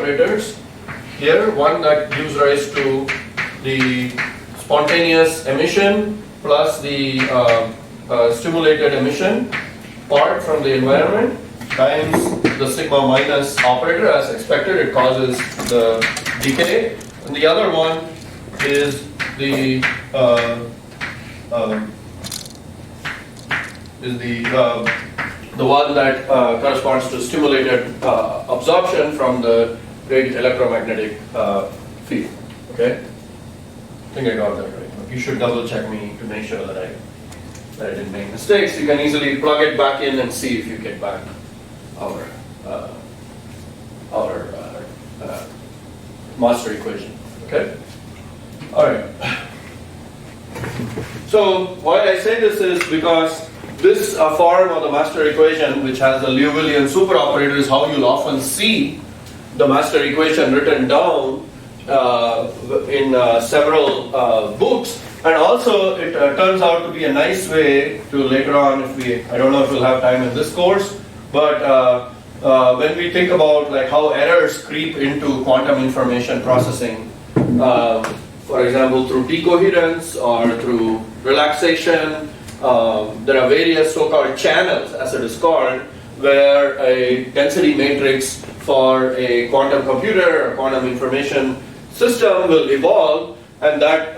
operators here. One that gives rise to the spontaneous emission plus the stimulated emission part from the environment times the sigma minus operator. As expected, it causes the decay. And the other one is the one that corresponds to stimulated absorption from the great electromagnetic field. Okay, I think I got that right. You should double check me to make sure that I didn't make mistakes. You can easily plug it back in and see if you get back our master equation. Okay. All right. So why I say this is because this form of the master equation, which has a Liouvillean superoperator, is how you'll often see the master equation written down in several books. And also, it turns out to be a nice way to later on, I don't know if we'll have time in this course, but when we think about like how errors creep into quantum information processing, for example, through decoherence or through relaxation, there are various so-called channels, as it is called, where a density matrix for a quantum computer or quantum information system will evolve, and that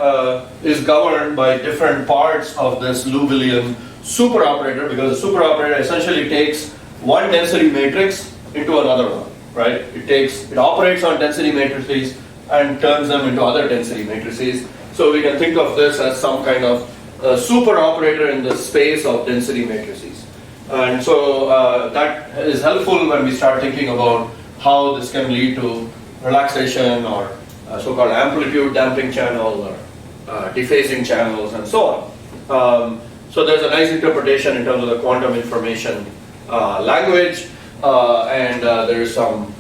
is governed by different parts of this Liouvillean superoperator, because the superoperator essentially takes one density matrix into another one, right? It operates on density matrices and turns them into other density matrices. So we can think of this as some kind of superoperator in the space of density matrices. And so that is helpful when we start thinking about how this can lead to relaxation or so-called amplitude damping channel or dephasing channels and so on. So there's a nice interpretation in terms of the quantum information language, and there's some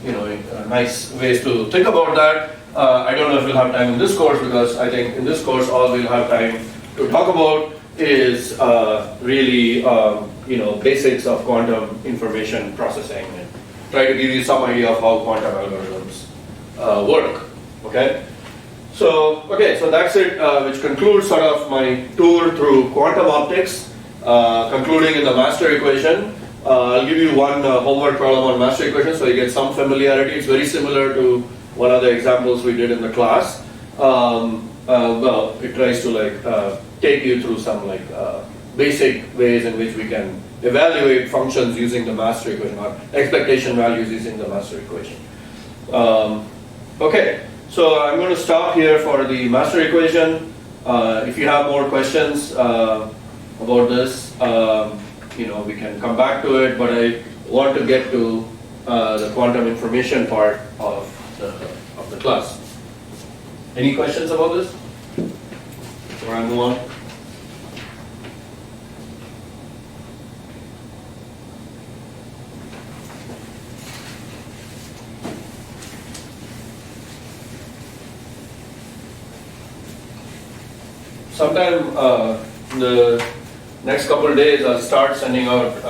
nice ways to think about that. I don't know if we'll have time in this course, because I think in this course all we'll have time to talk about is really basics of quantum information processing, and try to give you some idea of how quantum algorithms work. Okay, so that's it, which concludes sort of my tour through quantum optics, concluding in the master equation. I'll give you one homework problem on master equation so you get some familiarity. It's very similar to one of the examples we did in the class. Well, it tries to take you through some basic ways in which we can evaluate functions using the master equation, or expectation values using the master equation. Okay, so I'm going to stop here for the master equation. If you have more questions about this, we can come back to it, but I want to get to the quantum information part of the class. Any questions about this? Before I move on? Sometime in the next couple of days, I'll start sending out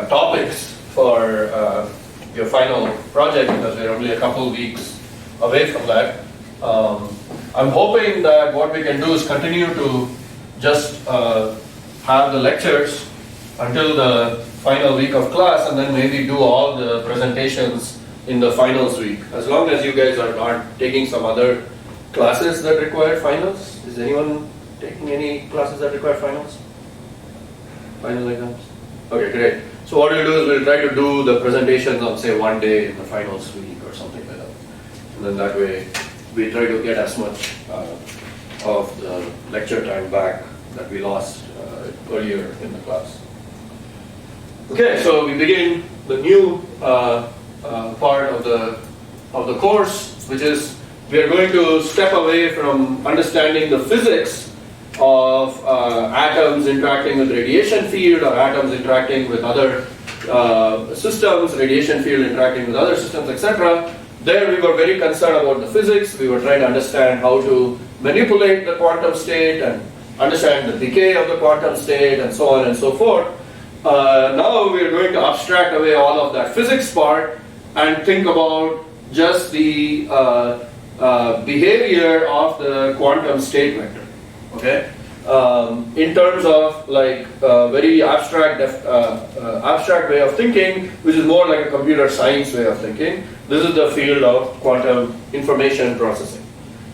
topics for your final project, because we're only a couple of weeks away from that. I'm hoping that what we can do is continue to just have the lectures until the final week of class, and then maybe do all the presentations in the finals week, as long as you guys are not taking some other classes that require finals. Is anyone taking any classes that require finals? Final exams? Okay, great. So what we'll do is we'll try to do the presentations on, say, one day in the finals week or something like that. And then that way we try to get as much of the lecture time back that we lost earlier in the class. Okay, so we begin the new part of the course, which is we are going to step away from understanding the physics of atoms interacting with radiation field, or atoms interacting with other systems, radiation field interacting with other systems, etc. There we were very concerned about the physics. We were trying to understand how to manipulate the quantum state and understand the decay of the quantum state and so on and so forth. Now we are going to abstract away all of that physics part and think about just the behavior of the quantum state vector. Okay, in terms of like very abstract way of thinking, which is more like a computer science way of thinking. This is the field of quantum information processing.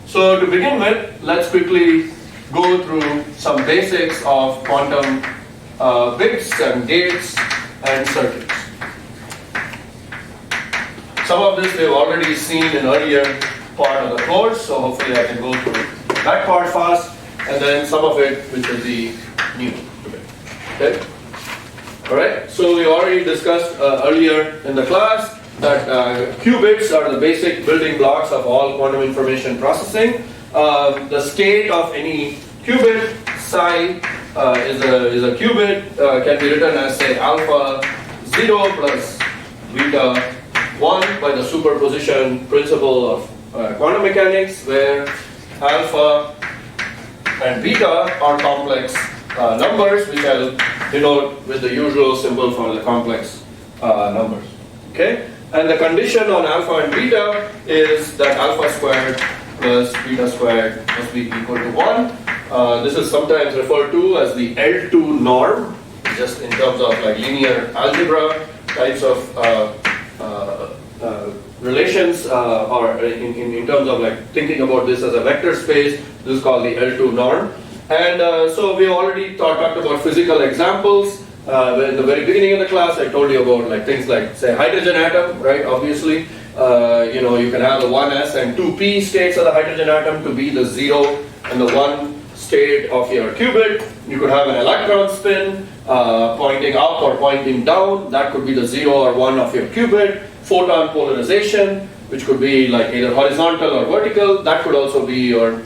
So to begin with, let's quickly go through some basics of quantum bits and gates and circuits. Some of this we've already seen in earlier part of the course, so hopefully I can go through that part fast, and then some of it which will be new. Okay? Alright, so we already discussed earlier in the class that qubits are the basic building blocks of all quantum information processing. The state of any qubit, psi, is a qubit, can be written as, say, alpha 0 plus beta 1 by the superposition principle of quantum mechanics, where alpha and beta are complex numbers, which I'll denote with the usual symbol for the complex numbers. Okay? And the condition on alpha and beta is that alpha squared plus beta squared must be equal to 1. This is sometimes referred to as the L2 norm, just in terms of like linear algebra types of relations, or in terms of like thinking about this as a vector space. This is called the L2 norm. And so we already talked about physical examples. In the very beginning of the class, I told you about like things like, say, hydrogen atom, right? Obviously, you can have the 1s and 2p states of the hydrogen atom to be the 0 and the 1 state of your qubit. You could have an electron spin pointing up or pointing down. That could be the 0 or 1 of your qubit. Photon polarization, which could be like either horizontal or vertical. That could also be your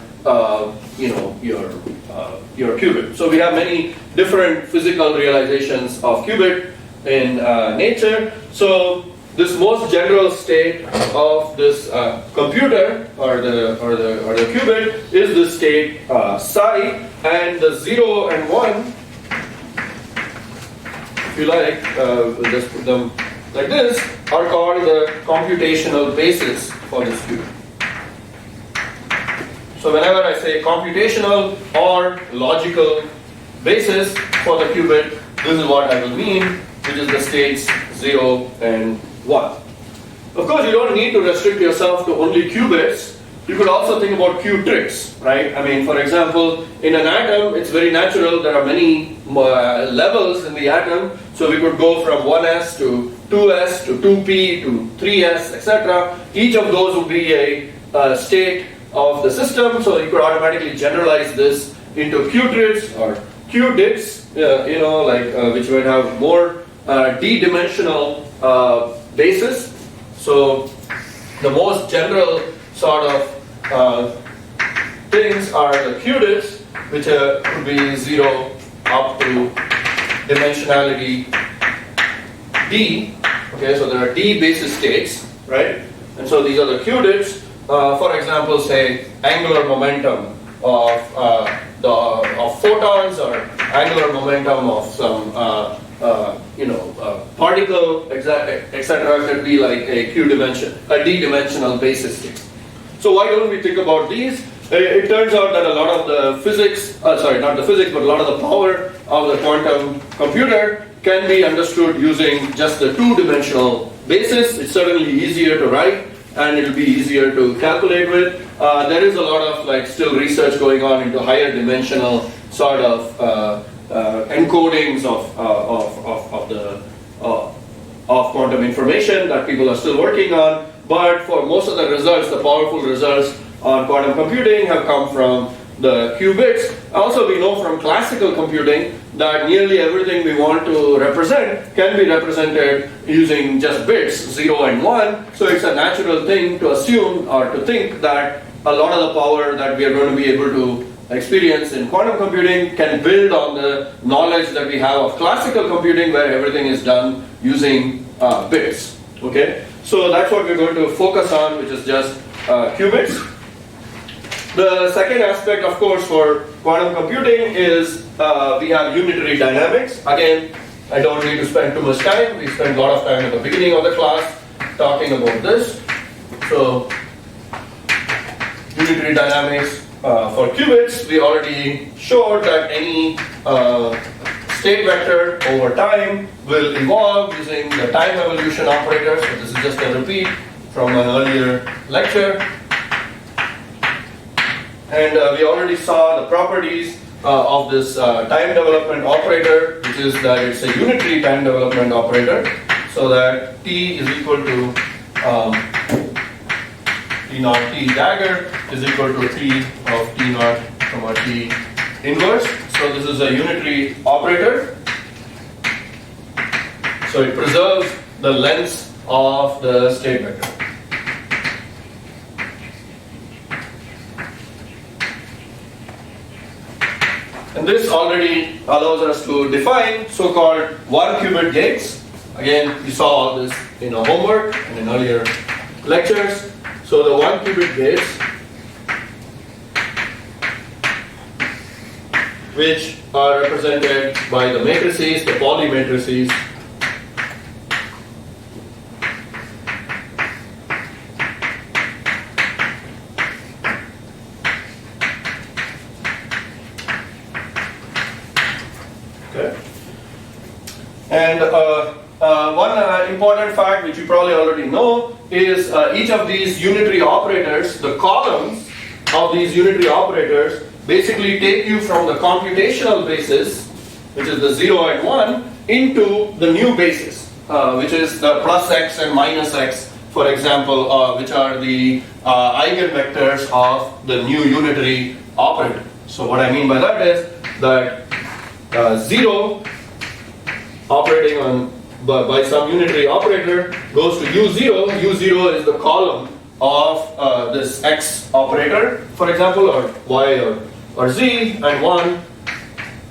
qubit. So we have many different physical realizations of qubit in nature. So this most general state of this computer or the qubit is the state psi, and the 0 and 1, if you like, we'll just put them like this, are called the computational basis for this qubit. So whenever I say computational or logical basis for the qubit, this is what I will mean, which is the states 0 and 1. Of course, you don't need to restrict yourself to only qubits. You could also think about q tricks, right? I mean, for example, in an atom, it's very natural. There are many levels in the atom. So we could go from 1s to 2s to 2p to 3s, etc. Each of those would be a state of the system. So you could automatically generalize this into qubits or qubits, which would have more d-dimensional basis. So the most general sort of things are the qubits, which could be 0 up to dimensionality d. Okay, so there are d basis states, right? And so these are the qubits. For example, say angular momentum of photons, or angular momentum of some particle, etc. Could be like a d-dimensional basis state. So why don't we think about these? It turns out that a lot of the physics, but a lot of the power of the quantum computer can be understood using just the two-dimensional basis. It's certainly easier to write, and it'll be easier to calculate with. There is a lot of still research going on into higher dimensional sort of encodings of quantum information that people are still working on. But for most of the results, the powerful results on quantum computing have come from the qubits. Also, we know from classical computing that nearly everything we want to represent can be represented using just bits, 0 and 1. So it's a natural thing to assume or to think that a lot of the power that we are going to be able to experience in quantum computing can build on the knowledge that we have of classical computing, where everything is done using bits. Okay, so that's what we're going to focus on, which is just qubits. The second aspect, of course, for quantum computing is we have unitary dynamics. Again, I don't need to spend too much time. We spent a lot of time at the beginning of the class talking about this. So Unitary Dynamics for qubits, we already showed that any state vector over time will evolve using the time evolution operator. So this is just a repeat from an earlier lecture. And we already saw the properties of this time development operator, which is that it's a unitary time development operator, so that t is equal to t naught t dagger is equal to t of t naught comma t inverse. So this is a unitary operator. So it preserves the length of the state vector. And this already allows us to define so-called one-qubit gates. Again, we saw all this in our homework and in earlier lectures. So the one-qubit gates, which are represented by the matrices, the Pauli matrices. Okay. And one important fact which you probably already know is each of these unitary operators, the columns of these unitary operators basically take you from the computational basis, which is the 0 and 1, into the new basis, which is the plus x and minus x, for example, which are the eigenvectors of the new unitary operator. So what I mean by that is that 0 operating on by some unitary operator goes to u0. u0 is the column of this x operator, for example, or y or z, and 1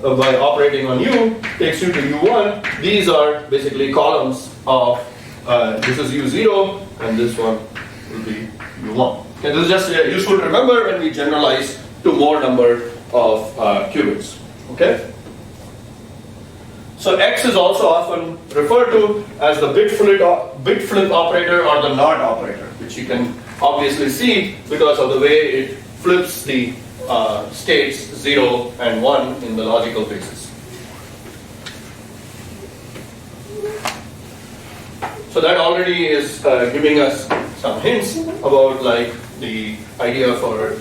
by operating on u takes you to u1. These are basically columns of this is u0 and this one will be u1. Okay, this is just useful to remember when we generalize to more number of qubits. Okay. So x is also often referred to as the bit flip operator or the NOT operator, which you can obviously see because of the way it flips the states 0 and 1 in the logical basis. So that already is giving us some hints about like the idea for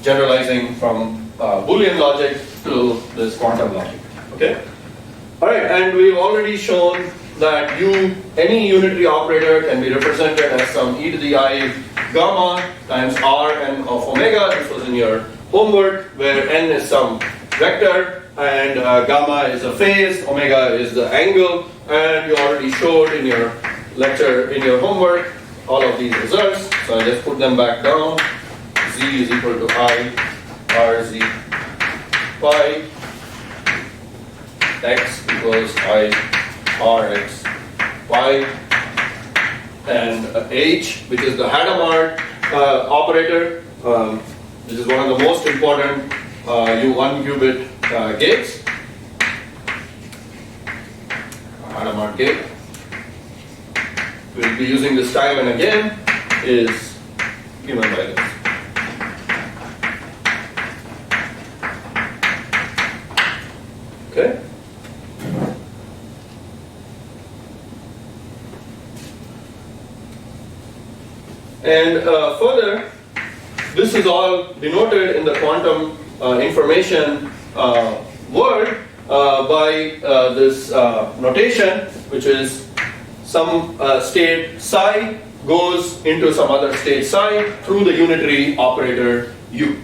generalizing from Boolean logic to this quantum logic. Okay. All right, and we've already shown that any unitary operator can be represented as some e to the I gamma times r n of omega. This was in your homework, where n is some vector and gamma is a phase, omega is the angle, and you already showed in your lecture, in your homework, all of these results. So I just put them back down. Z is equal to I r z pi. X equals I r x y, and H, which is the Hadamard operator, which is one of the most important one qubit gates. Hadamard gate. We'll be using this time and again, is given by this. Okay. And further, this is all denoted in the quantum information word by this notation, which is some state psi goes into some other state psi through the unitary operator u.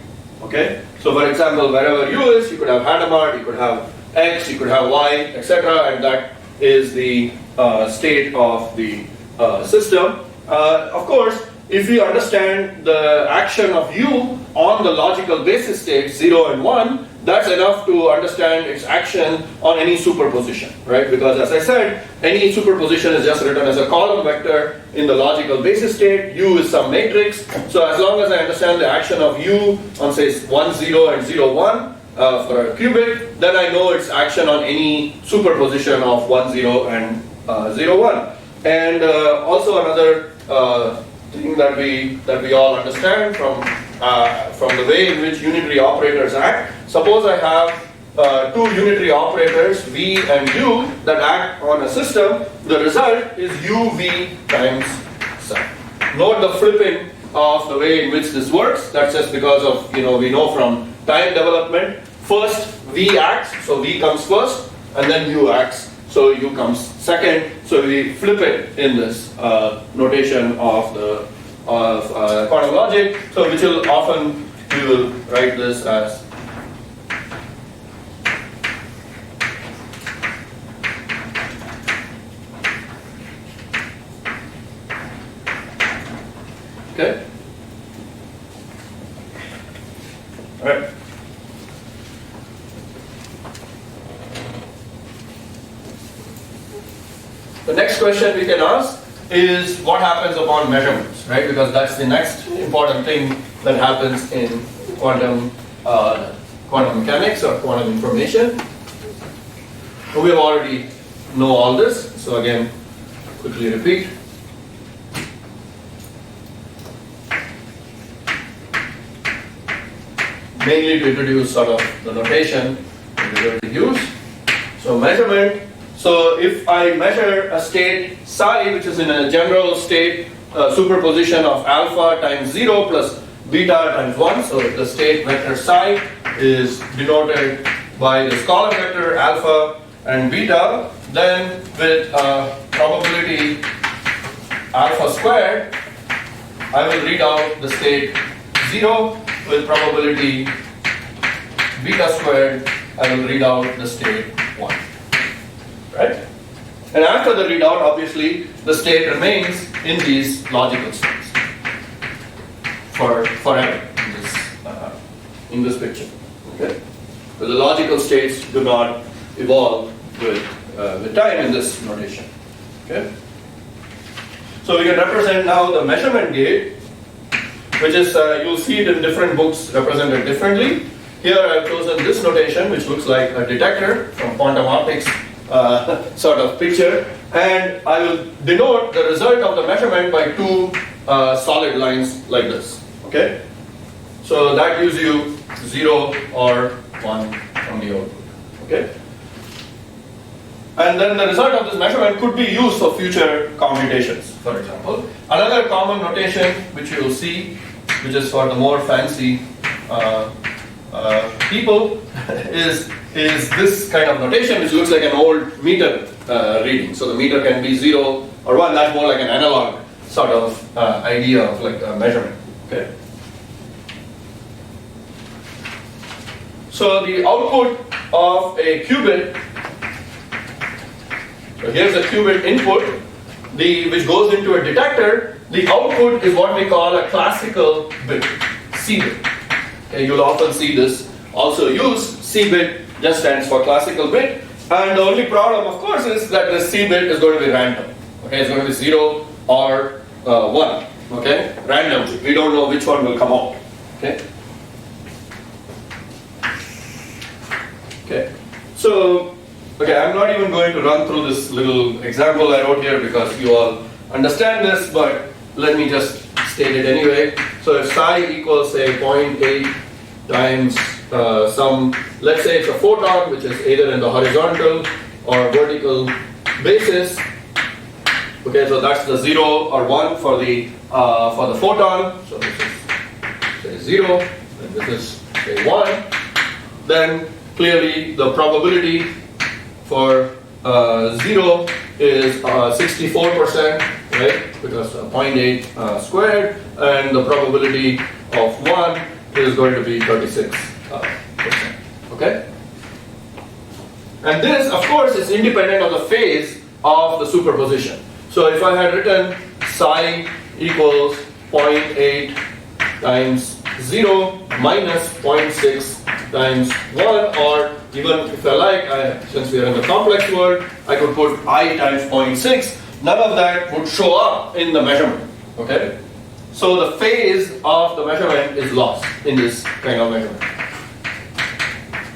Okay? So for example, wherever u is, you could have Hadamard, you could have x, you could have y, etc., and that is the state of the system. Of course, if you understand the action of u on the logical basis states 0 and 1, that's enough to understand its action on any superposition, right? Because as I said, any superposition is just written as a column vector in the logical basis state. U is some matrix. So as long as I understand the action of u on, say, 1, 0 and 0, 1 for a qubit, then I know its action on any superposition of 1, 0 and 0, 1. And also another thing that we all understand from the way in which unitary operators act. Suppose I have two unitary operators, V and U, that act on a system. The result is UV times psi. Note the flipping of the way in which this works. That's just because of, we know from time development, first V acts, so V comes first, and then U acts, so U comes second. So we flip it in this notation of the quantum logic. So which will often, we will write this as okay. All right. The next question we can ask is what happens upon measurements, right? Because that's the next important thing that happens in quantum mechanics or quantum information. We have already know all this, so again, quickly repeat. Mainly to introduce sort of the notation that we're going to use. So measurement. So if I measure a state psi, which is in a general state superposition of alpha times 0 plus beta times 1, so the state vector psi is denoted by this column vector alpha and beta, then with probability alpha squared, I will read out the state 0. With probability beta squared, I will read out the state 1. Right? And after the readout, obviously, the state remains in these logical states forever in this picture. Okay? But the logical states do not evolve with time in this notation. Okay? So we can represent now the measurement gate, which is, you'll see it in different books represented differently. Here I've chosen this notation, which looks like a detector from quantum optics sort of picture, and I will denote the result of the measurement by two solid lines like this. Okay? So that gives you 0 or 1 from the output. Okay? And then the result of this measurement could be used for future computations, for example. Another common notation which you will see, which is for the more fancy people, is this kind of notation, which looks like an old meter reading. So the meter can be 0 or 1. That's more like an analog sort of idea of like a measurement. Okay. So the output of a qubit. So here's a qubit input, which goes into a detector. The output is what we call a classical bit, C bit. Okay, you'll often see this also used. C bit just stands for classical bit. And the only problem, of course, is that the C bit is going to be random. Okay, it's going to be 0 or 1. Okay, randomly. We don't know which one will come out. Okay. Okay. So. Okay, I'm not even going to run through this little example I wrote here because you all understand this, but let me just state it anyway. So if psi equals, say, 0.8 times some, let's say it's a photon, which is either in the horizontal or vertical basis. Okay, so that's the 0 or 1 for the photon. So this is, say, 0, and this is, say, 1. Then clearly the probability for 0 is 64%, right? Because 0.8 squared, and the probability of 1 is going to be 36%. Okay? And this, of course, is independent of the phase of the superposition. So if I had written psi equals 0.8 times 0 minus 0.6 times 1, or even if I like, since we are in the complex world, I could put I times 0.6. None of that would show up in the measurement. Okay? So the phase of the measurement is lost in this kind of measurement.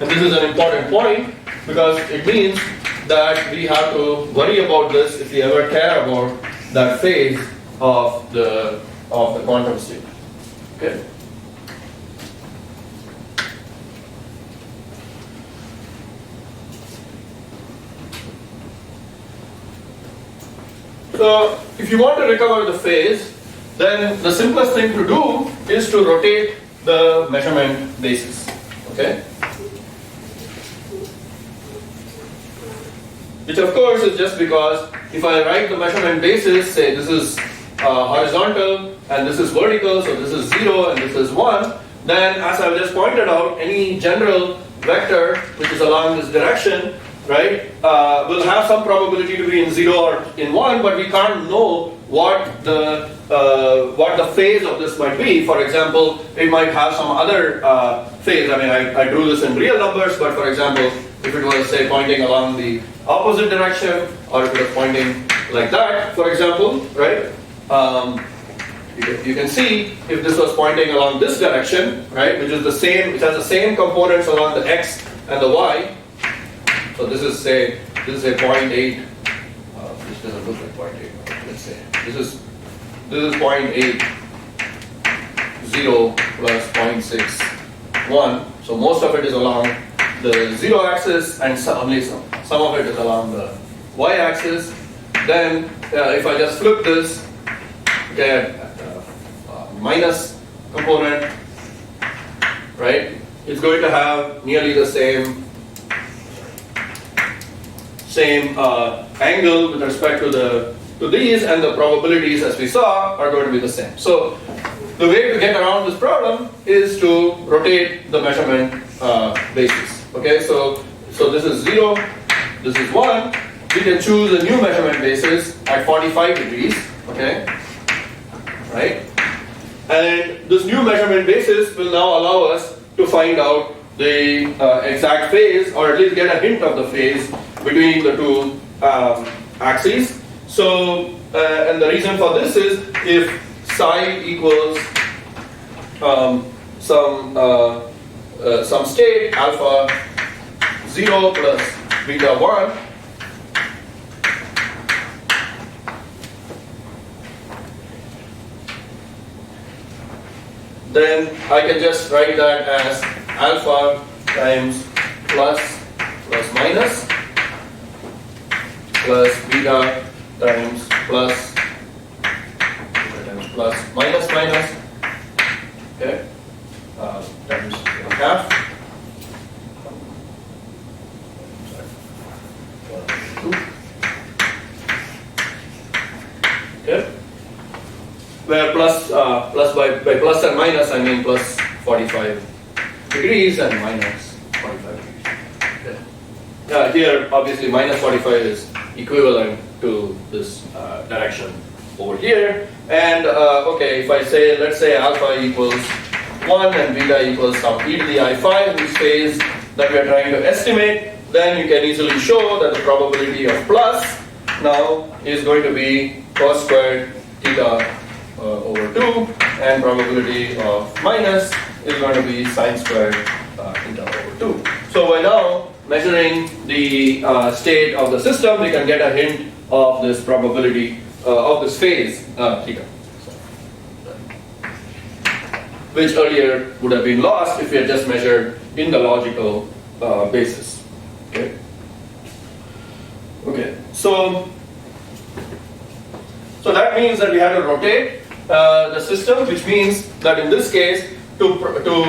And this is an important point because it means that we have to worry about this if we ever care about that phase of the of the quantum state. Okay. So if you want to recover the phase, then the simplest thing to do is to rotate the measurement basis. Okay? Which of course is just because if I write the measurement basis, say this is horizontal and this is vertical, so this is 0 and this is 1, then as I've just pointed out, any general vector which is along this direction, right, will have some probability to be in 0 or in 1, but we can't know what the phase of this might be. For example, it might have some other phase. I mean, I drew this in real numbers, but for example, if it was, say, pointing along the opposite direction, or if it was pointing like that, for example, right? You can see if this was pointing along this direction, right, which is the same, which has the same components along the x and the y. So this is say 0.8, which doesn't look like 0.8. Let's say this is 0.8, 0 plus 0.61. So most of it is along the 0 axis, and only some of it is along the y axis. Then if I just flip this, get minus component, right? It's going to have nearly the same angle with respect to these, and the probabilities, as we saw, are going to be the same. So the way to get around this problem is to rotate the measurement basis. Okay, so this is 0, this is 1. We can choose a new measurement basis at 45 degrees. Okay, right? And this new measurement basis will now allow us to find out the exact phase, or at least get a hint of the phase between the two axes. So, and the reason for this is if psi equals some state alpha 0 plus beta 1, then I can just write that as alpha times plus minus plus beta times plus minus, okay, times half. Okay. Where by plus and minus I mean plus 45 degrees and minus 45 degrees. Okay. Here obviously minus 45 is equivalent to this direction over here. And okay, if I say, let's say alpha equals 1 and beta equals some e to the I5, which phase that we are trying to estimate, then you can easily show that the probability of plus now is going to be cos squared theta over 2, and probability of minus is going to be sine squared theta over 2. So by now measuring the state of the system, we can get a hint of this probability of this phase theta, which earlier would have been lost if we had just measured in the logical basis. Okay. Okay. So that means that we have to rotate the system, which means that in this case, to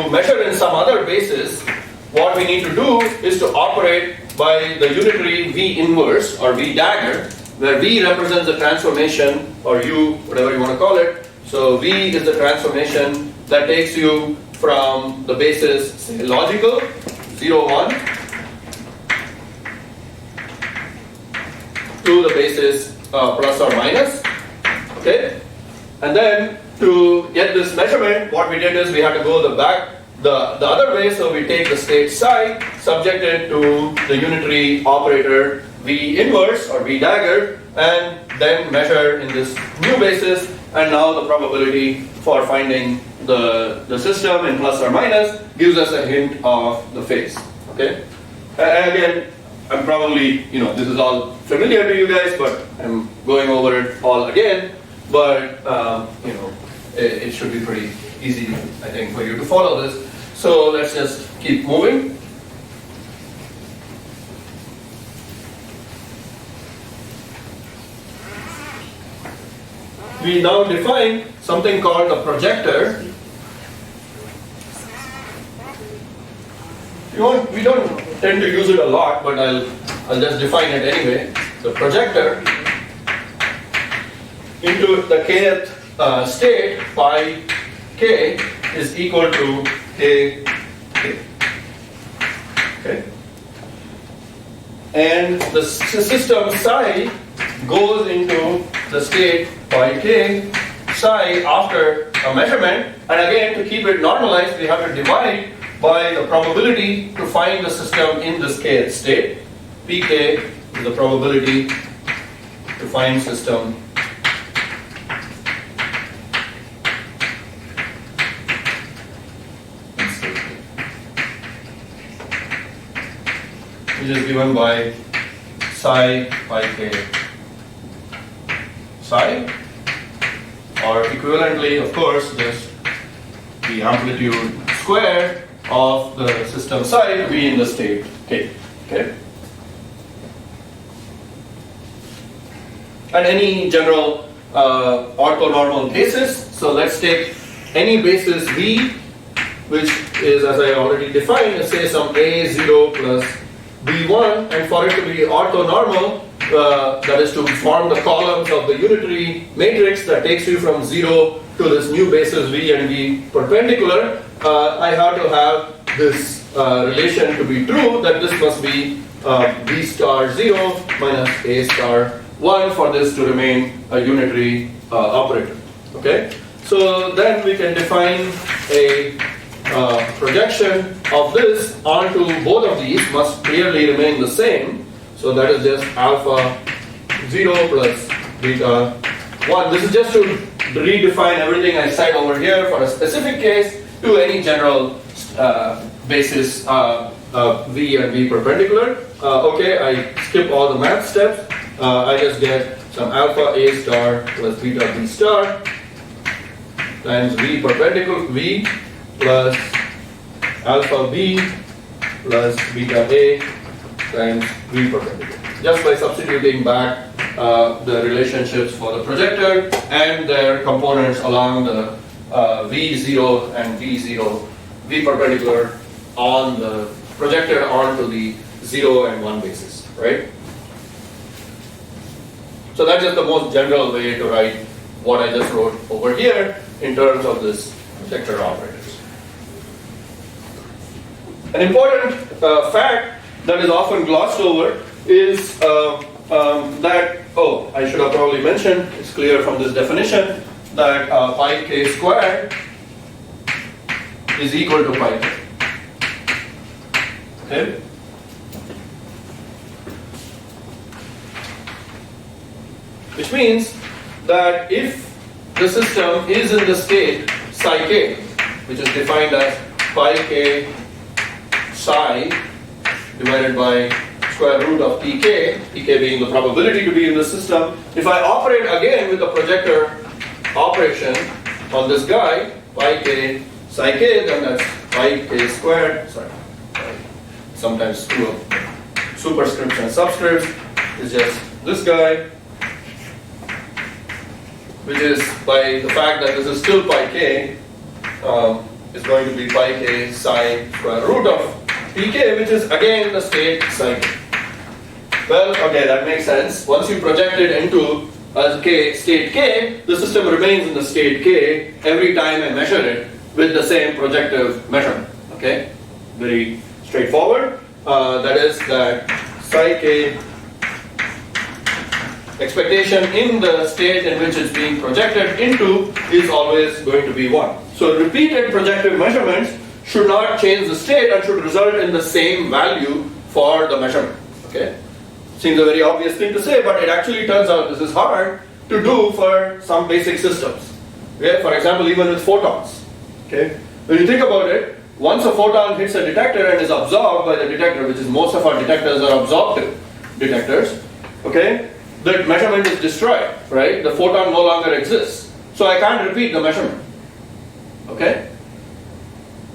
measure in some other basis, what we need to do is to operate by the unitary V inverse or V dagger, where V represents the transformation, or U, whatever you want to call it. So V is the transformation that takes you from the basis, say, logical, 0, 1, to the basis plus or minus. Okay? And then to get this measurement, what we did is we had to go the other way, so we take the state psi, subject it to the unitary operator V inverse or V dagger, and then measure in this new basis, and now the probability for finding the system in plus or minus gives us a hint of the phase. Okay? And again, I'm probably, this is all familiar to you guys, but I'm going over it all again. But, it should be pretty easy, I think, for you to follow this. So let's just keep moving. We now define something called a projector. We don't tend to use it a lot, but I'll just define it anyway. The projector into the kth state, pi k is equal to k. Okay? And the system psi goes into the state pi k psi after a measurement, and again, to keep it normalized, we have to divide by the probability to find the system in this kth state. Pk is the probability to find system which is given by psi pi k psi, or equivalently, of course, just the amplitude square of the system psi to be in the state k. Okay? And any general orthonormal basis. So let's take any basis v, which is, as I already defined, let's say some a0 plus b1, and for it to be orthonormal, that is to form the columns of the unitary matrix that takes you from 0 to this new basis v and v perpendicular, I have to have this relation to be true, that this must be b star 0 minus a star 1 for this to remain a unitary operator. Okay? So then we can define a projection of this onto both of these must clearly remain the same. So that is just alpha 0 plus beta 1. This is just to redefine everything I said over here for a specific case to any general basis v and v perpendicular. Okay, I skip all the math steps. I just get some alpha a star plus beta b star times v perpendicular v plus alpha b plus beta a times v perpendicular. Just by substituting back the relationships for the projector and their components along the v0 and v0, v perpendicular on the projector onto the 0 and 1 basis, right? So that's just the most general way to write what I just wrote over here in terms of this projector operators. An important fact that is often glossed over is that, I should have probably mentioned, it's clear from this definition, that pi k squared is equal to pi k. Okay? Which means that if the system is in the state psi k, which is defined as pi k psi divided by square root of pk, pk being the probability to be in the system, if I operate again with the projector operation on this guy, pi k psi k, then that's pi k squared, sometimes screw up superscripts and subscripts, is just this guy, which is, by the fact that this is still pi k, is going to be pi k psi square root of pk, which is again the state psi k. Well, okay, that makes sense. Once you project it into state k, the system remains in the state k every time I measure it with the same projective measurement. Okay? Very straightforward. That is that psi k expectation in the state in which it's being projected into is always going to be 1. So repeated projective measurements should not change the state and should result in the same value for the measurement. Okay? Seems a very obvious thing to say, but it actually turns out this is hard to do for some basic systems. Okay? For example, even with photons. Okay? When you think about it, once a photon hits a detector and is absorbed by the detector, which is most of our detectors are absorptive detectors, okay, the measurement is destroyed, right? The photon no longer exists. so I can't repeat the measurement. Okay?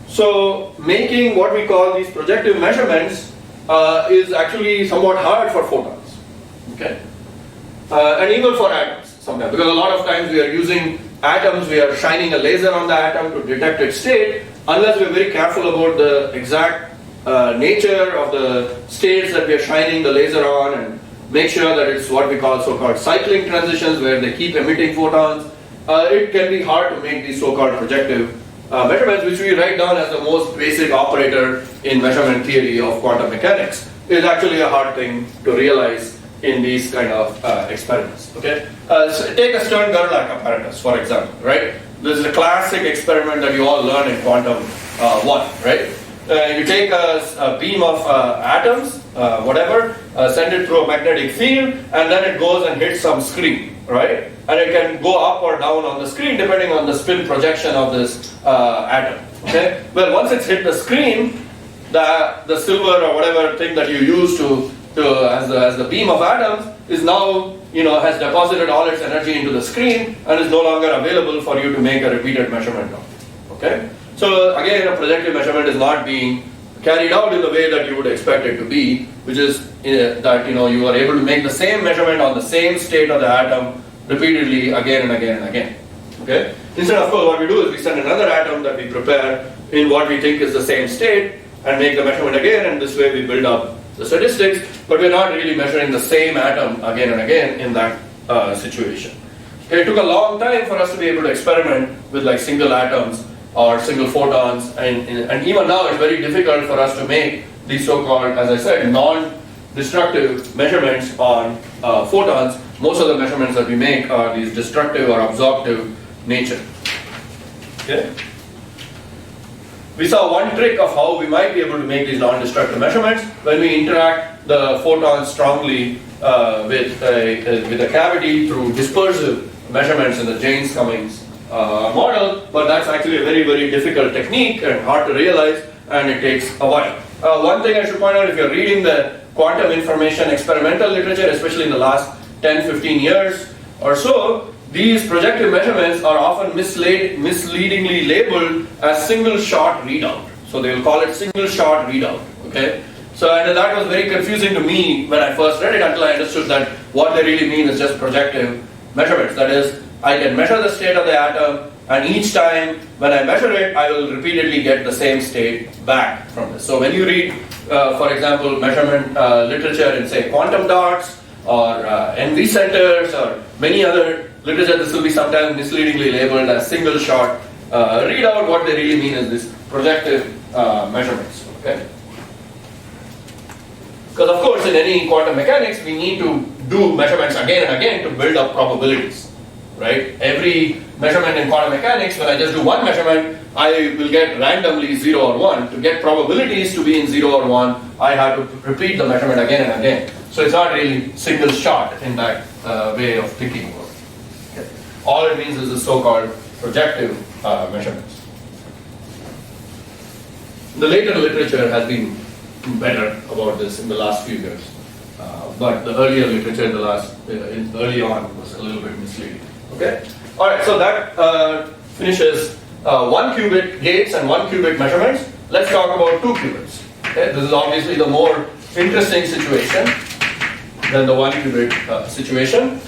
So making what we call these projective measurements is actually somewhat hard for photons. Okay? And even for atoms sometimes, because a lot of times we are using atoms, we are shining a laser on the atom to detect its state, unless we are very careful about the exact nature of the states that we are shining the laser on, and make sure that it's what we call so-called cycling transitions, where they keep emitting photons. It can be hard to make these so-called projective measurements, which we write down as the most basic operator in measurement theory of quantum mechanics. It is actually a hard thing to realize in these kind of experiments. Okay, so take a Stern-Gerlach apparatus, for example. Right, this is a classic experiment that you all learn in quantum 1. Right, you take a beam of atoms, whatever, send it through a magnetic field, and then it goes and hits some screen. Right, and it can go up or down on the screen depending on the spin projection of this atom. Okay, well, once it's hit the screen, the silver or whatever thing that you use as the beam of atoms is now, has deposited all its energy into the screen and is no longer available for you to make a repeated measurement of. Okay, so again, a projective measurement is not being carried out in the way that you would expect it to be, which is that you are able to make the same measurement on the same state of the atom repeatedly again and again and again. Okay, instead, of course, what we do is we send another atom that we prepare in what we think is the same state and make the measurement again, and this way we build up the statistics, but we're not really measuring the same atom again and again in that situation. Okay, it took a long time for us to be able to experiment with like single atoms or single photons, and even now it's very difficult for us to make these so-called, as I said, non-destructive measurements on photons. Most of the measurements that we make are these destructive or absorptive nature. Okay? We saw one trick of how we might be able to make these non-destructive measurements when we interact the photons strongly with a cavity through dispersive measurements in the Jaynes-Cummings model, but that's actually a very, very difficult technique and hard to realize, and it takes a while. One thing I should point out, if you're reading the quantum information experimental literature, especially in the last 10-15 years or so, these projective measurements are often misleadingly labeled as single shot readout. So they will call it single shot readout. Okay? So and that was very confusing to me when I first read it, until I understood that what they really mean is just projective measurements. That is, I can measure the state of the atom, and each time when I measure it, I will repeatedly get the same state back from this. So when you read, for example, measurement literature in, say, quantum dots or NV centers or many other literature, this will be sometimes misleadingly labeled as single shot readout. What they really mean is this projective measurements. Okay? Because of course in any quantum mechanics we need to do measurements again and again to build up probabilities. Right? Every measurement in quantum mechanics, when I just do one measurement, I will get randomly 0 or 1. To get probabilities to be in 0 or 1, I have to repeat the measurement again and again. So it's not really single shot in that way of thinking about it. Okay. All it means is the so-called projective measurements. The later literature has been better about this in the last few years, but the earlier literature early on was a little bit misleading. Okay. All right. So that finishes 1 qubit gates and 1 qubit measurements. Let's talk about 2 qubits. Okay. This is obviously the more interesting situation than the 1 qubit situation.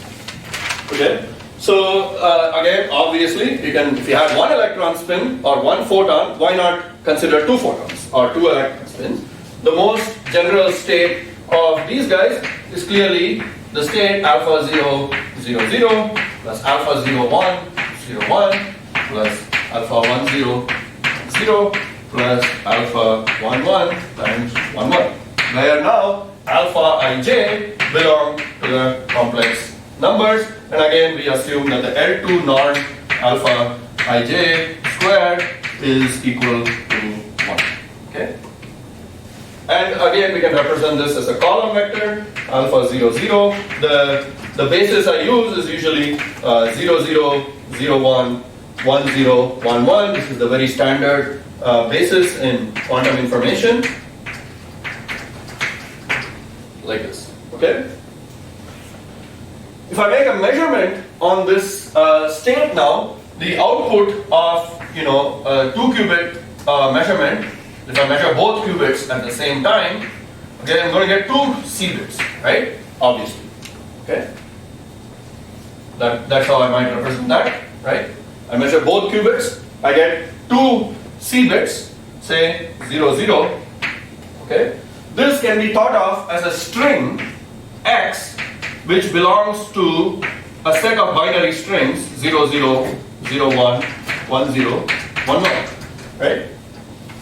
Okay. So again, obviously, if you have 1 electron spin or 1 photon, why not consider 2 photons or 2 electron spins? The most general state of these guys is clearly the state alpha 0, 0, 0 plus alpha 0, 1, 0, 1 plus alpha 1, 0, 0 plus alpha 1, 1 times 1, 1. Where now alpha ij belong to the complex numbers, and again we assume that the L2 norm alpha ij squared is equal to 1. Okay? And again we can represent this as a column vector, alpha 0, 0. The basis I use is usually 0, 0, 0, 1, 1, 0, 1, 1. This is the very standard basis in quantum information. Like this. Okay? If I make a measurement on this state now, the output of a 2-qubit measurement, if I measure both qubits at the same time, okay, I'm going to get 2 C bits, right? Obviously, okay. That's how I might represent that, right? I measure both qubits, I get 2 C bits, say 0, 0. Okay. This can be thought of as a string X, which belongs to a set of binary strings 0, 0, 0, 1, 1, 0, 1, 1, right?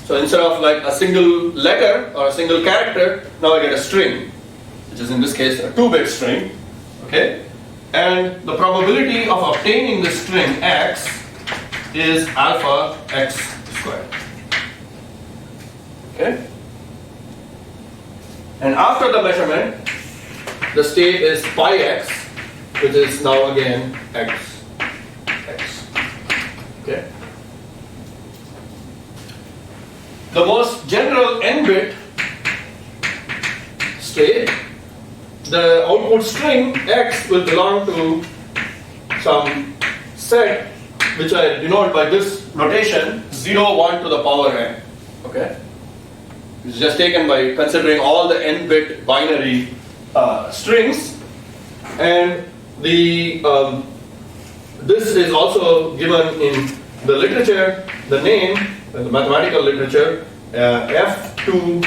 So instead of like a single letter or a single character, now I get a string, which is in this case a 2-bit string, okay? And the probability of obtaining the string X is alpha X squared, okay? And after the measurement, the state is pi x, which is now again x. Okay. The most general n-bit state, the output string x will belong to some set which I denote by this notation 0, 1 to the power n. Okay. It's just taken by considering all the n-bit binary strings, and the this is also given in the literature, the name, the mathematical literature, f2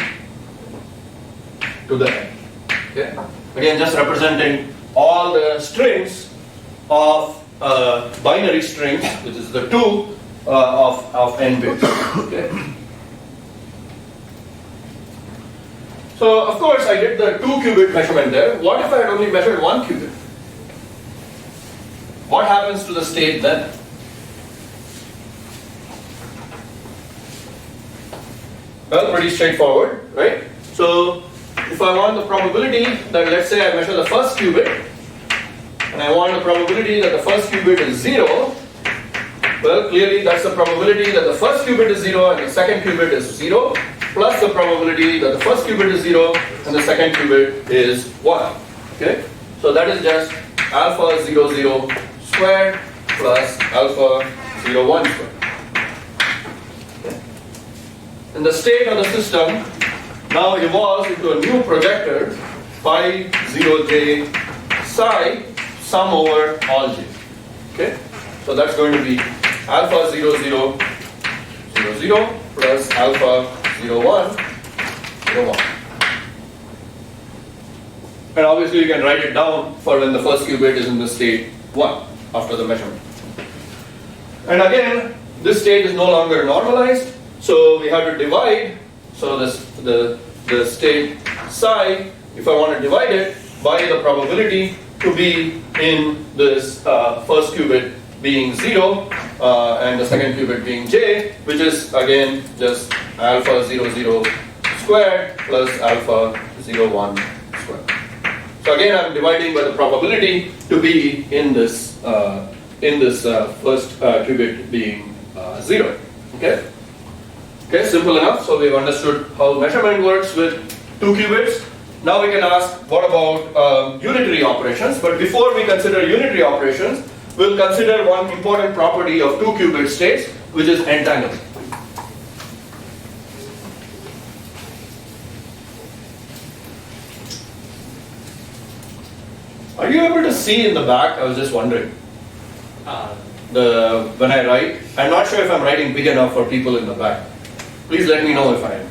to the n. Okay? Again, just representing all the strings of binary strings, which is the 2 of n bits. Okay? So, of course, I did the 2-qubit measurement there. What if I had only measured 1 qubit? What happens to the state then? Well, pretty straightforward, right? So, if I want the probability that, let's say I measure the first qubit, and I want the probability that the first qubit is 0, well, clearly that's the probability that the first qubit is 0 and the second qubit is 0, plus the probability that the first qubit is 0 and the second qubit is 1. Okay? So that is just alpha 0, 0 squared plus alpha 0, 1 squared. Okay? And the state of the system now evolves into a new projector, pi 0j psi sum over all j. Okay? So that's going to be alpha 0, 0, 0, 0 plus alpha 0, 1, 0, 1. And obviously you can write it down for when the first qubit is in the state 1 after the measurement. And again, this state is no longer normalized, so we have to divide. So the state psi, if I want to divide it by the probability to be in this first qubit being 0 and the second qubit being j, which is again just alpha 0, 0 squared plus alpha 0, 1 squared. So again, I'm dividing by the probability to be in this first qubit being 0. Okay. Okay, simple enough. So we've understood how measurement works with 2 qubits. Now we can ask, what about unitary operations? But before we consider unitary operations, we'll consider one important property of 2-qubit states, which is entanglement. Are you able to see in the back? I was just wondering. When I write, I'm not sure if I'm writing big enough for people in the back. Please let me know if I am.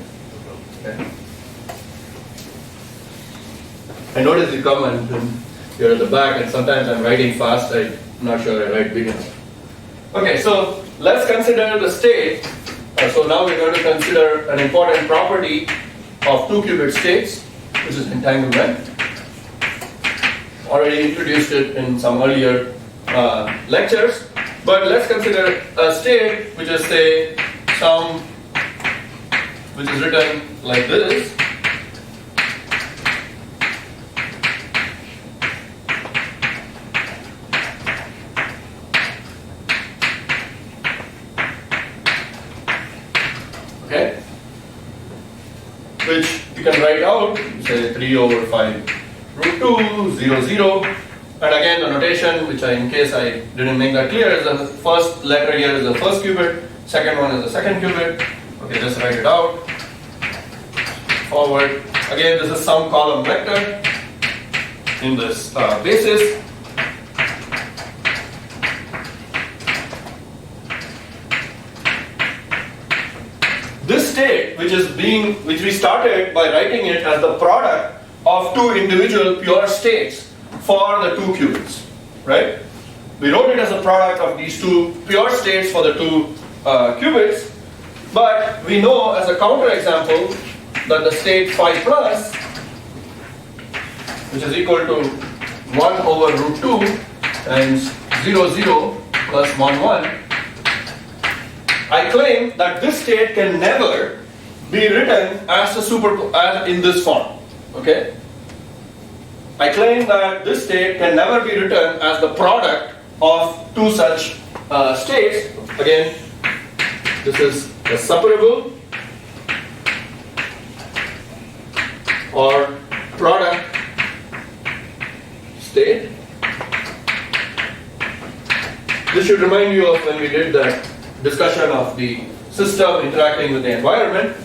Okay. I notice you come and you're at the back, and sometimes I'm writing fast. I'm not sure I write big enough. Okay, so let's consider the state. So now we're going to consider an important property of 2-qubit states, which is entanglement. Already introduced it in some earlier lectures, but let's consider a state which is, say, which is written like this. Okay, which you can write out, say 3 over 5 root 2, 0, 0, And again, the notation, which in case I didn't make that clear, is the first letter here is the first qubit, second one is the second qubit. Okay, just write it out. Forward. Again, this is some column vector in this basis. This state, which we started by writing it as the product of two individual pure states for the two qubits, right? We wrote it as a product of these two pure states for the two qubits, but we know as a counterexample that the state phi plus, which is equal to 1 over root 2 times 0, 0 plus 1, 1, I claim that this state can never be written as as in this form. Okay? I claim that this state can never be written as the product of two such states. Again, this is a separable or product state. This should remind you of when we did that discussion of the system interacting with the environment.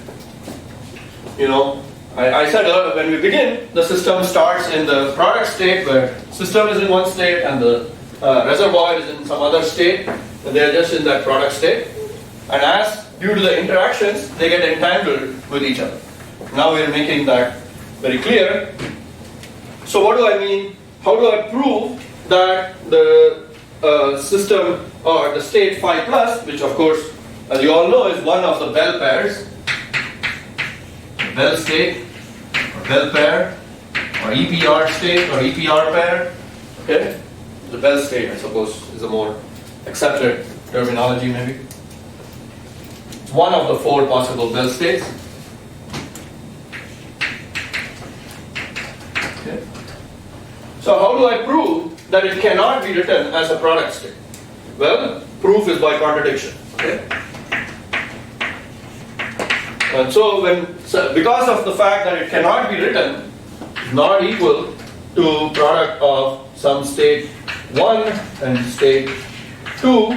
You know, I said earlier, when we begin, the system starts in the product state where system is in one state and the reservoir is in some other state, and they are just in that product state. And as due to the interactions, they get entangled with each other. Now we are making that very clear. So what do I mean? How do I prove that the system or the state phi plus, which of course, as you all know, is one of the Bell pairs, Bell state, or Bell pair, or EPR state, or EPR pair. Okay, the Bell state, I suppose, is a more accepted terminology, maybe. It's one of the four possible Bell states. Okay. So how do I prove that it cannot be written as a product state? Well, proof is by contradiction. Okay? And so because of the fact that it cannot be written, not equal to product of some state 1 and state 2,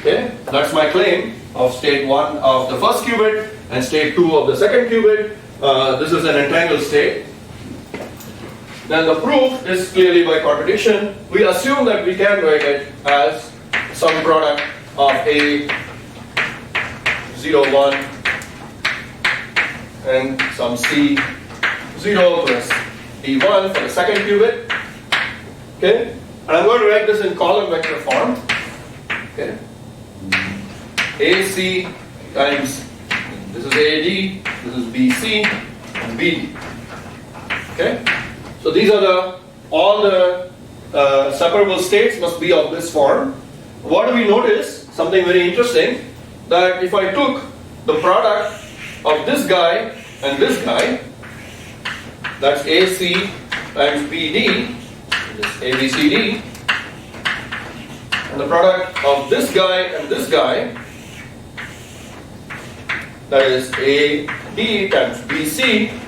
okay, that's my claim of state 1 of the first qubit and state 2 of the second qubit. This is an entangled state. Then the proof is clearly by contradiction. We assume that we can write it as some product of A 0, 1 and some C 0 plus D1 for the second qubit. Okay? And I'm going to write this in column vector form. Okay? AC times, this is AD, this is BC, and BD. Okay? So these are all the separable states must be of this form. What do we notice? Something very interesting, that if I took the product of this guy and this guy, that's AC times BD, this ABCD, and the product of this guy and this guy, that is AD times BC,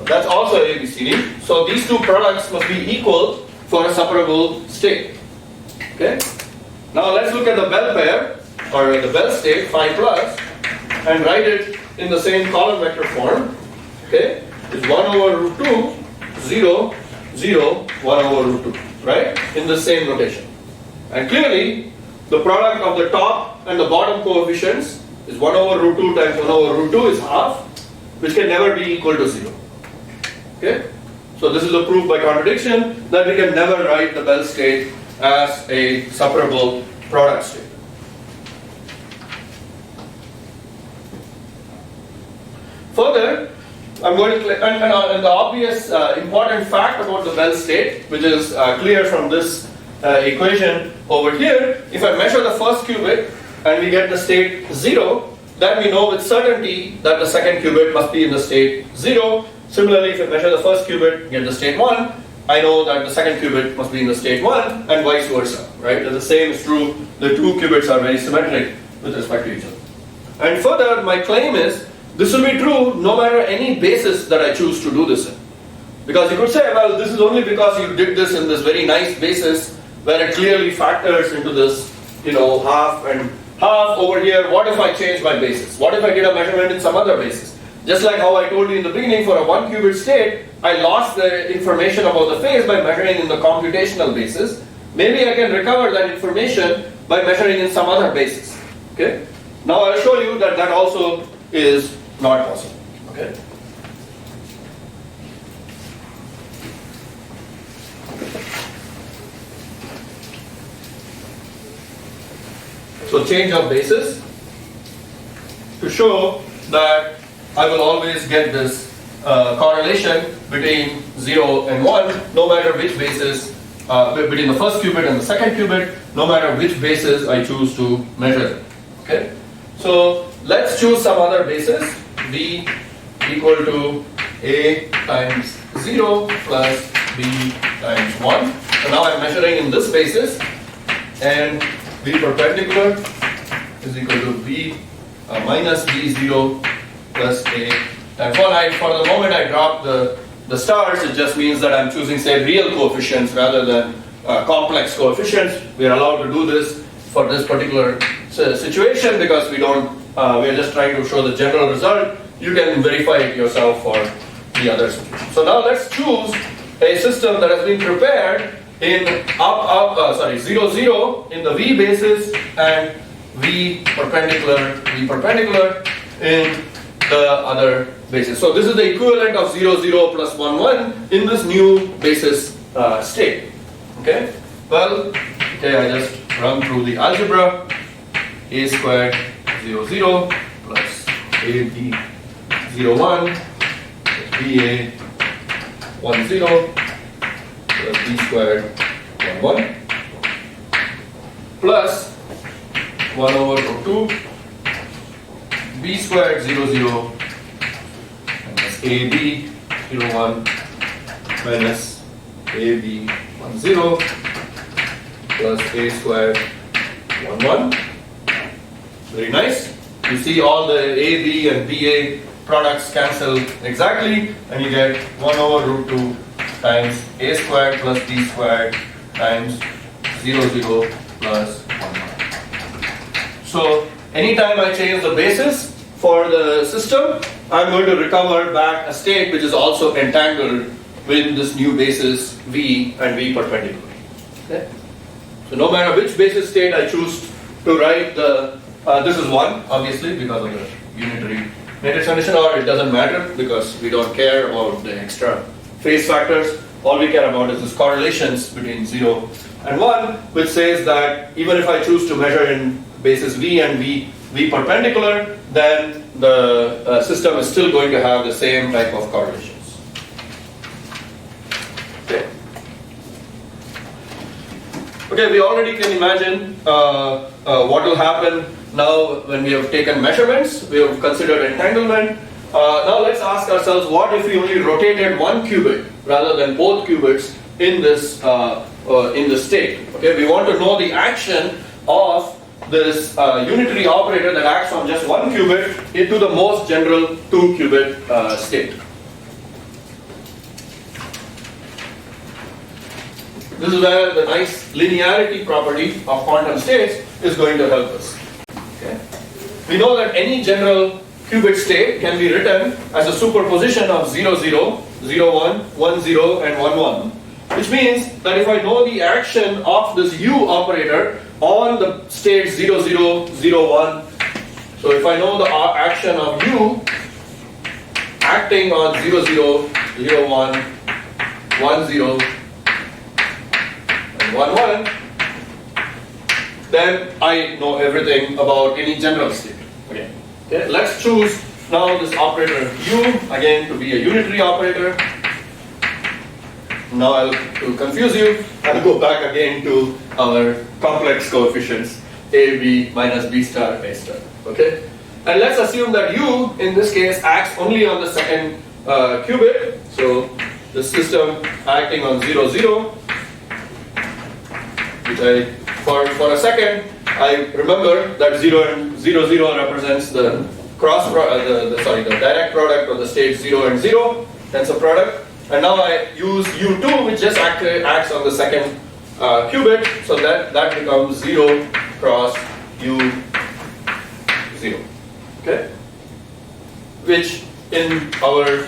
that's also ABCD. So these two products must be equal for a separable state. Okay? Now let's look at the Bell pair, or the Bell state, phi plus, and write it in the same column vector form. Okay? It's 1 over root 2, 0, 0, 1 over root 2. Right? In the same notation. And clearly, the product of the top and the bottom coefficients is 1 over root 2 times 1 over root 2 is half, which can never be equal to 0. Okay? So this is a proof by contradiction that we can never write the Bell state as a separable product state. Further, I'm going to, and the obvious important fact about the Bell state, which is clear from this equation over here, if I measure the first qubit and we get the state 0, then we know with certainty that the second qubit must be in the state 0. Similarly, if I measure the first qubit, get the state 1, I know that the second qubit must be in the state 1, and vice versa, right? The same is true, the two qubits are very symmetric with respect to each other. And further, my claim is, this will be true no matter any basis that I choose to do this in. Because you could say, well, this is only because you did this in this very nice basis where it clearly factors into this, half and half over here. What if I change my basis? What if I did a measurement in some other basis? Just like how I told you in the beginning, for a 1 qubit state, I lost the information about the phase by measuring in the computational basis. Maybe I can recover that information by measuring in some other basis. Okay? Now I'll show you that that also is not possible. Okay? So change of basis to show that I will always get this correlation between 0 and 1, no matter which basis, between the first qubit and the second qubit, no matter which basis I choose to measure. Okay? So let's choose some other basis, b equal to a times 0 plus b times 1. So now I'm measuring in this basis, and b perpendicular is equal to b minus b0 plus a times 1. For the moment I drop the stars, it just means that I'm choosing, say, real coefficients rather than complex coefficients. We are allowed to do this for this particular situation because we're just trying to show the general result. You can verify it yourself for the other situation. So now let's choose a system that has been prepared in 0, 0 in the V basis and V perpendicular in the other basis. So this is the equivalent of 0, 0 plus 1, 1 in this new basis state. Okay? Well, okay, I just run through the algebra. A squared 0, 0 plus AB 0, 1 plus BA 1, 0 plus B squared 1, 1 plus 1 over root 2 B squared 0, 0 minus AB 0, 1 minus AB 1, 0 plus A squared 1, 1. Very nice. You see all the AB and BA products cancel exactly, and you get 1 over root 2 times A squared plus B squared times 0, 0 plus 1, 1. So anytime I change the basis for the system, I'm going to recover back a state which is also entangled with this new basis V and V perpendicular. Okay? So no matter which basis state I choose to write this is 1, obviously, because of the unitary matrix condition, or it doesn't matter because we don't care about the extra phase factors. All we care about is this correlations between 0 and 1, which says that even if I choose to measure in basis V and V perpendicular, then the system is still going to have the same type of correlations. Okay, we already can imagine what will happen now when we have taken measurements. We have considered entanglement. Now let's ask ourselves, what if we only rotated one qubit rather than both qubits in this state? Okay, we want to know the action of this unitary operator that acts on just one qubit into the most general 2 qubit state. This is where the nice linearity property of quantum states is going to help us. Okay? We know that any general qubit state can be written as a superposition of 0, 0, 0, 1, 1, 0, and 1, 1. Which means that if I know the action of this U operator on the state 0, 0, 0, 1, so if I know the action of U acting on 0, 0, 0, 1, 1, 0, 1, 1, then I know everything about any general state. Okay. Okay. Let's choose now this operator U again to be a unitary operator. Now to confuse you, I'll go back again to our complex coefficients A, B minus B star, A star. Okay? And let's assume that U in this case acts only on the second qubit. So the system acting on 0, 0. Which for a second, I remember that 0 and 0, 0 represents the the direct product of the states 0 and 0, tensor product. And now I use U2, which just acts on the second qubit, so that becomes 0 cross U0. Okay? Which in our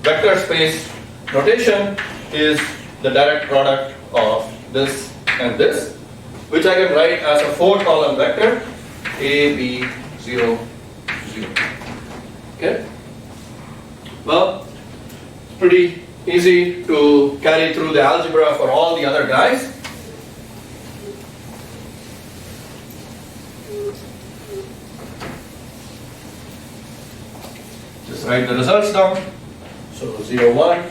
vector space notation is the direct product of this and this, which I can write as a 4-column vector A, B, 0, 0. Okay? Well, pretty easy to carry through the algebra for all the other guys. Just write the results down. So 0, 1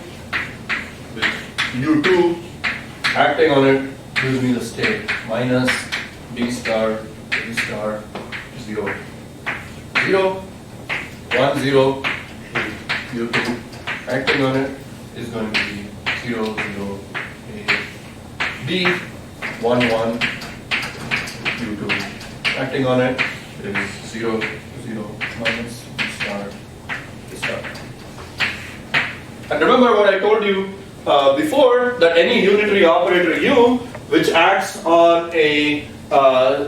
with U2 acting on it gives me the state minus B star, 0, 0, 1, 0 with U2 acting on it is going to be 0, 0, A, B, 1, 1, U2 acting on it is 0, 0, minus B star, B star. And remember what I told you before, that any unitary operator U which acts on a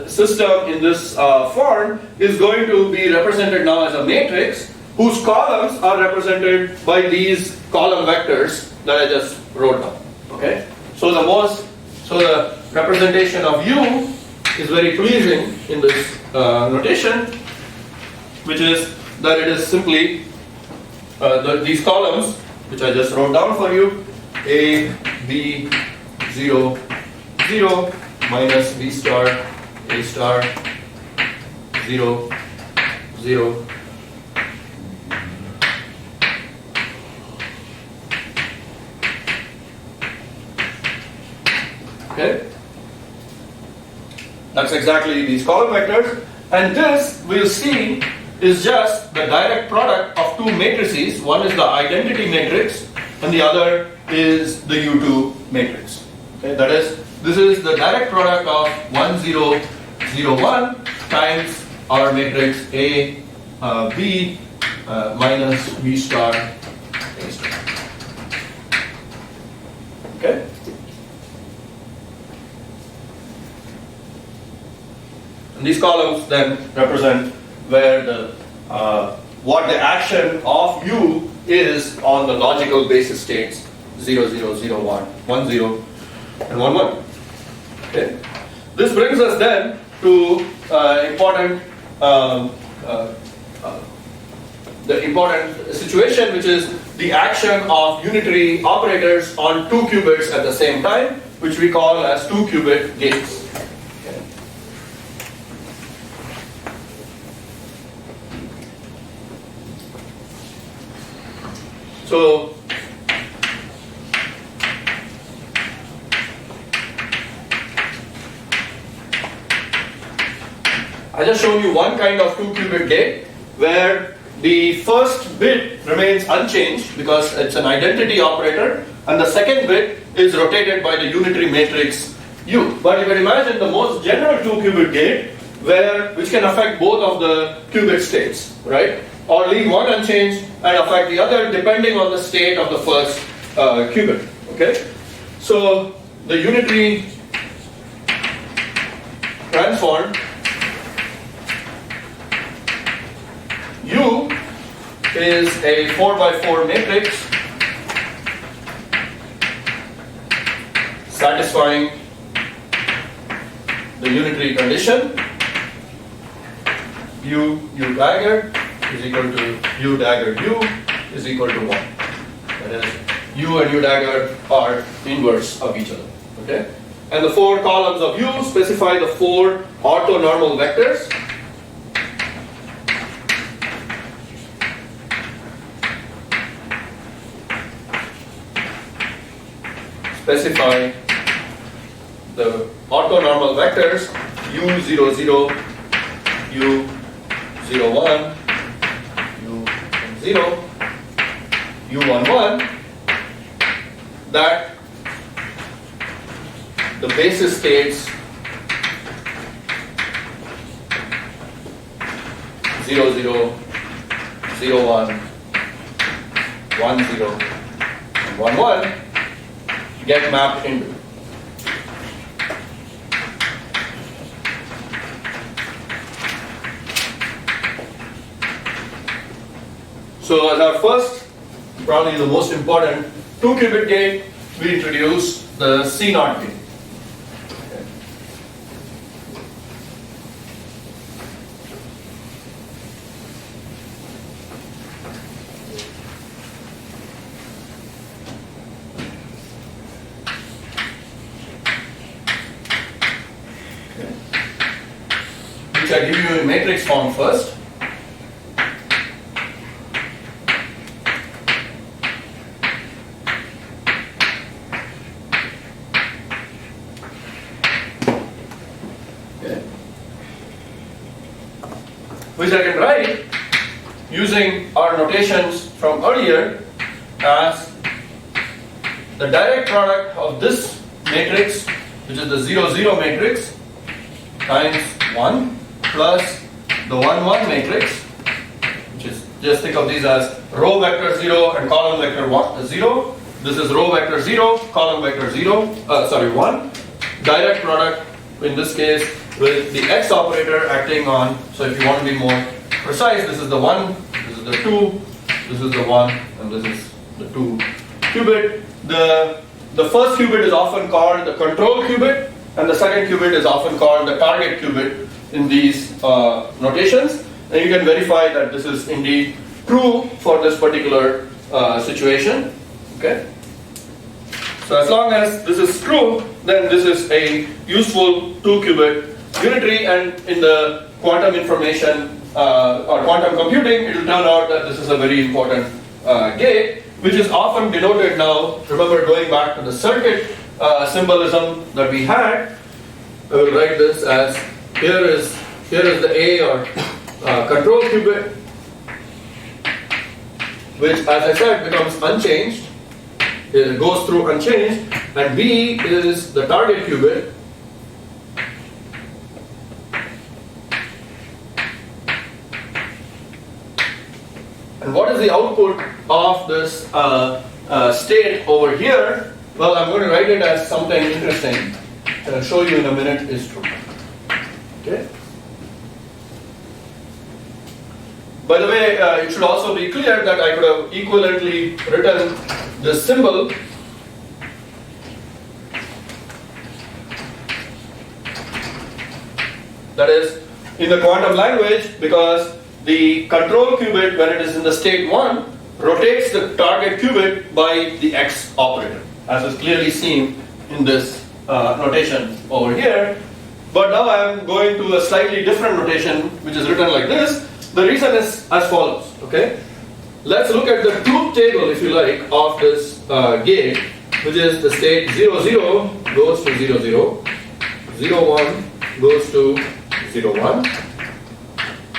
system in this form is going to be represented now as a matrix whose columns are represented by these column vectors that I just wrote down. Okay? So the representation of U is very pleasing in this notation, which is that it is simply these columns, which I just wrote down for you, A, B, 0, 0, minus B star, A star, 0, 0. Okay? That's exactly these column vectors. And this, we'll see, is just the direct product of two matrices. One is the identity matrix, and the other is the U2 matrix. Okay? That is, this is the direct product of 1, 0, 0, 1 times our matrix A, B, minus B star, A star. Okay? And these columns then represent where the what the action of U is on the logical basis states 0, 0, 0, 1, 1, 0, and 1, 1. Okay. This brings us then to the important situation, which is the action of unitary operators on two qubits at the same time, which we call as 2-qubit gates. Okay. So I just shown you one kind of 2-qubit gate where the first bit remains unchanged because it's an identity operator, and the second bit is rotated by the unitary matrix U. But you can imagine the most general 2-qubit gate which can affect both of the qubit states, right? Or leave one unchanged and affect the other depending on the state of the first qubit. Okay? So the unitary transform U is a 4x4 matrix satisfying the unitary condition U dagger is equal to U dagger U is equal to 1. That is, U and U dagger are inverse of each other. Okay? And the 4 columns of U specify the 4 orthonormal vectors. Specify the orthonormal vectors U00, U01, U10, U11 that the basis states 00, 01, 10, and 1, 1 get mapped into. So as our first, probably the most important 2-qubit gate, we introduce the C0 gate. Which I give you in matrix form first. Which I can write using our notations from earlier as the direct product of this matrix, which is the 0, 0 matrix, times 1 plus the 1, 1 matrix, which is, just think of these as row vector 0 and column vector 0. This is row vector 0, column vector 1. Direct product, in this case, with the x operator acting on, so if you want to be more precise, this is the 1, this is the 2, this is the 1, and this is the 2 qubit. The first qubit is often called the control qubit, and the second qubit is often called the target qubit in these notations. And you can verify that this is indeed true for this particular situation. Okay. So as long as this is true, then this is a useful 2-qubit unitary, and in the quantum information or quantum computing, it will turn out that this is a very important gate, which is often denoted now. Remember, going back to the circuit symbolism that we had, I will write this as here is the A or control qubit, which, as I said, becomes unchanged. It goes through unchanged, and B is the target qubit. And what is the output of this state over here? Well, I'm going to write it as something interesting, and I'll show you in a minute is true. Okay. By the way, it should also be clear that I could have equivalently written this symbol that is in the quantum language, because the control qubit, when it is in the state 1, rotates the target qubit by the x operator, as is clearly seen in this notation over here. But now I am going to a slightly different notation, which is written like this. The reason is as follows. Okay, let's look at the truth table, if you like, of this gate, which is the state 0, 0 goes to 0, 0, 0, 1 goes to 0, 1.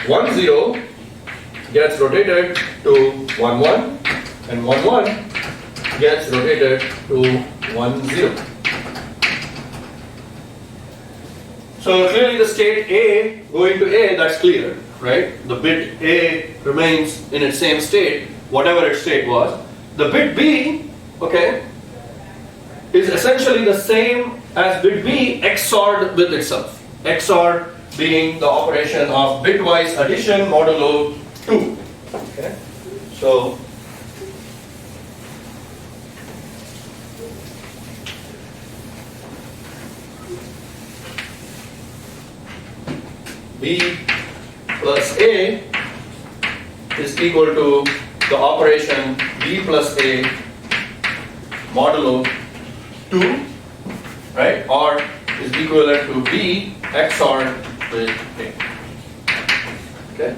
1, 0 gets rotated to 1, 1, and 1, 1 gets rotated to 1, 0. So clearly the state A going to A, that's clear, right? The bit A remains in its same state, whatever its state was. The bit B, okay, is essentially the same as bit B XORed with itself. XOR being the operation of bitwise addition modulo 2. Okay, so B plus A is equal to the operation B plus A modulo 2, right? Or is equivalent to B XOR with A. Okay?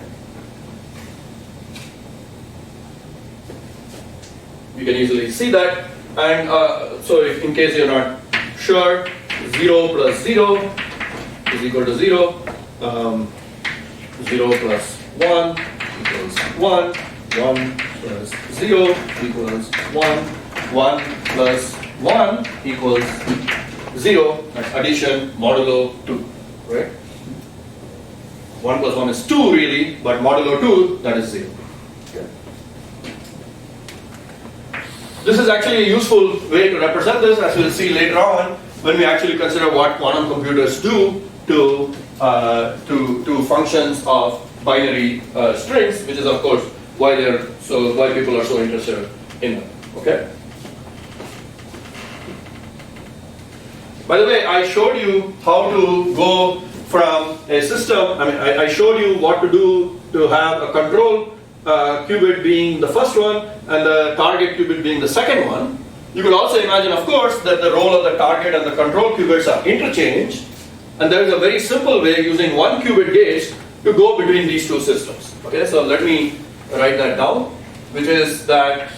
You can easily see that, and so if, in case you're not sure, 0 plus 0 is equal to 0, 0 plus 1 equals 1, 1 plus 0 equals 1, 1 plus 1 equals 0, that's addition modulo 2, right? 1 plus 1 is 2 really, but modulo 2, that is 0. Okay. this is actually a useful way to represent this, as we'll see later on when we actually consider what quantum computers do to functions of binary strings, which is of course why people are so interested in them. Okay. By the way, I showed you how to go from a system. I showed you what to do to have a control qubit being the first one and the target qubit being the second one. You could also imagine, of course, that the role of the target and the control qubits are interchanged, and there is a very simple way using one qubit gauge to go between these two systems. Okay, so let me write that down, which is that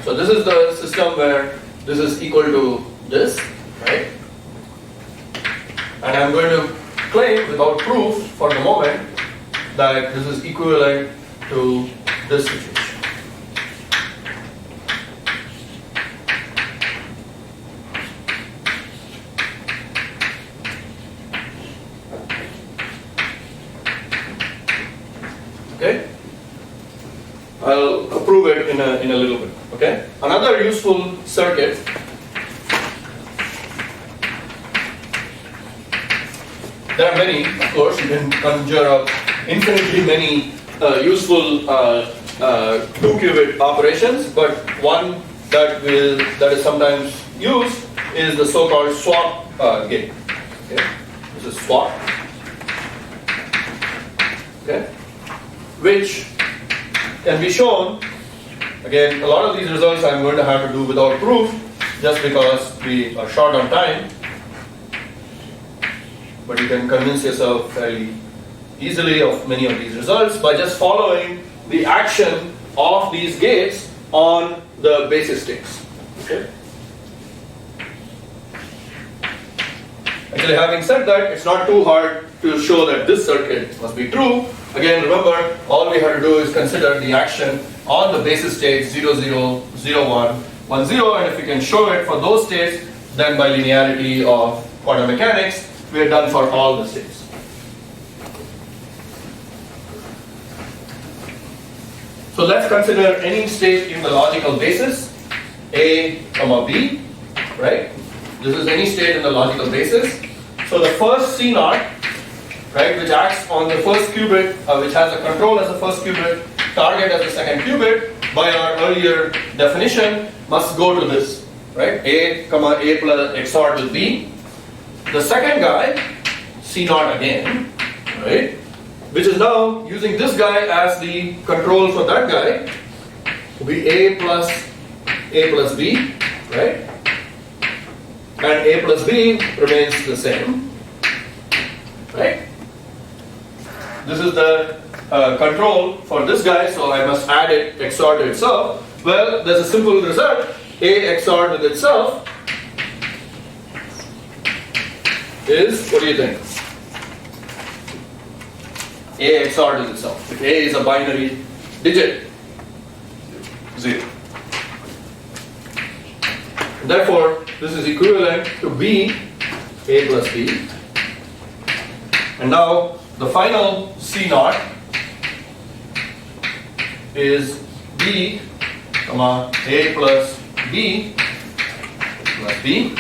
so this is the system where this is equal to this, right? And I'm going to claim without proof for the moment that this is equivalent to this situation. Okay? I'll prove it in a little bit. Okay? Another useful circuit there are many, of course. You can conjure up infinitely many useful two-qubit operations, but one that is sometimes used is the so-called swap gate. Okay? This is swap. Okay? Which can be shown. Again, a lot of these results I'm going to have to do without proof, just because we are short on time. But you can convince yourself fairly easily of many of these results by just following the action of these gates on the basis states. Okay? Actually, having said that, it's not too hard to show that this circuit must be true. Again, remember, all we have to do is consider the action on the basis states 0, 0, 0, 1, 1, 0, and if we can show it for those states, then by linearity of quantum mechanics, we are done for all the states. So let's consider any state in the logical basis, A, B, right? This is any state in the logical basis. So the first C naught, right, which acts on the first qubit, which has a control as the first qubit, target as the second qubit, by our earlier definition, must go to this, right? A plus XOR with B. The second guy, C naught again, right, which is now using this guy as the control for that guy, will be A plus B, right? And A plus B remains the same, right? This is the control for this guy, so I must add it XOR to itself. Well, there's a simple result. A XOR with itself is, what do you think? A XOR with itself. If A is a binary digit, 0. Therefore, this is equivalent to B, A plus B. And now, the final C naught is B, A plus B plus B,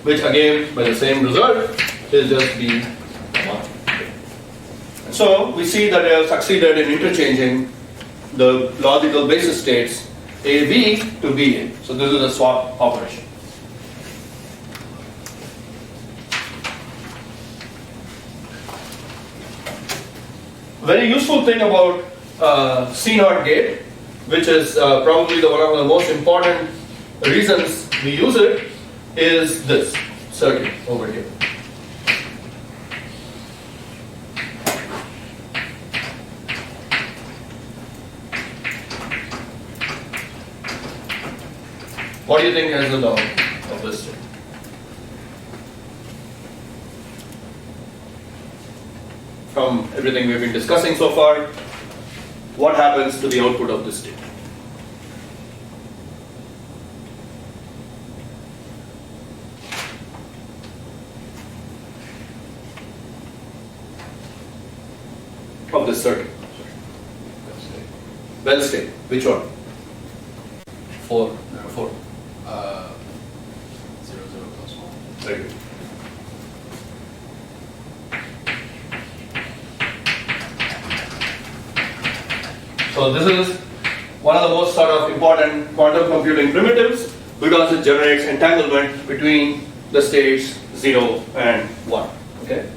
which again, by the same result, is just B, A. So, we see that they have succeeded in interchanging the logical basis states AB to BA. So, this is a swap operation. Very useful thing about C naught gate, which is probably one of the most important reasons we use it, is this circuit over here. What do you think is the law of this state? From everything we've been discussing so far, what happens to the output of this state? of this circuit? Well state. Which one? 4. 4. 0, 0 plus 1. Very good. So this is one of the most sort of important quantum computing primitives because it generates entanglement between the states 0 and 1. Okay?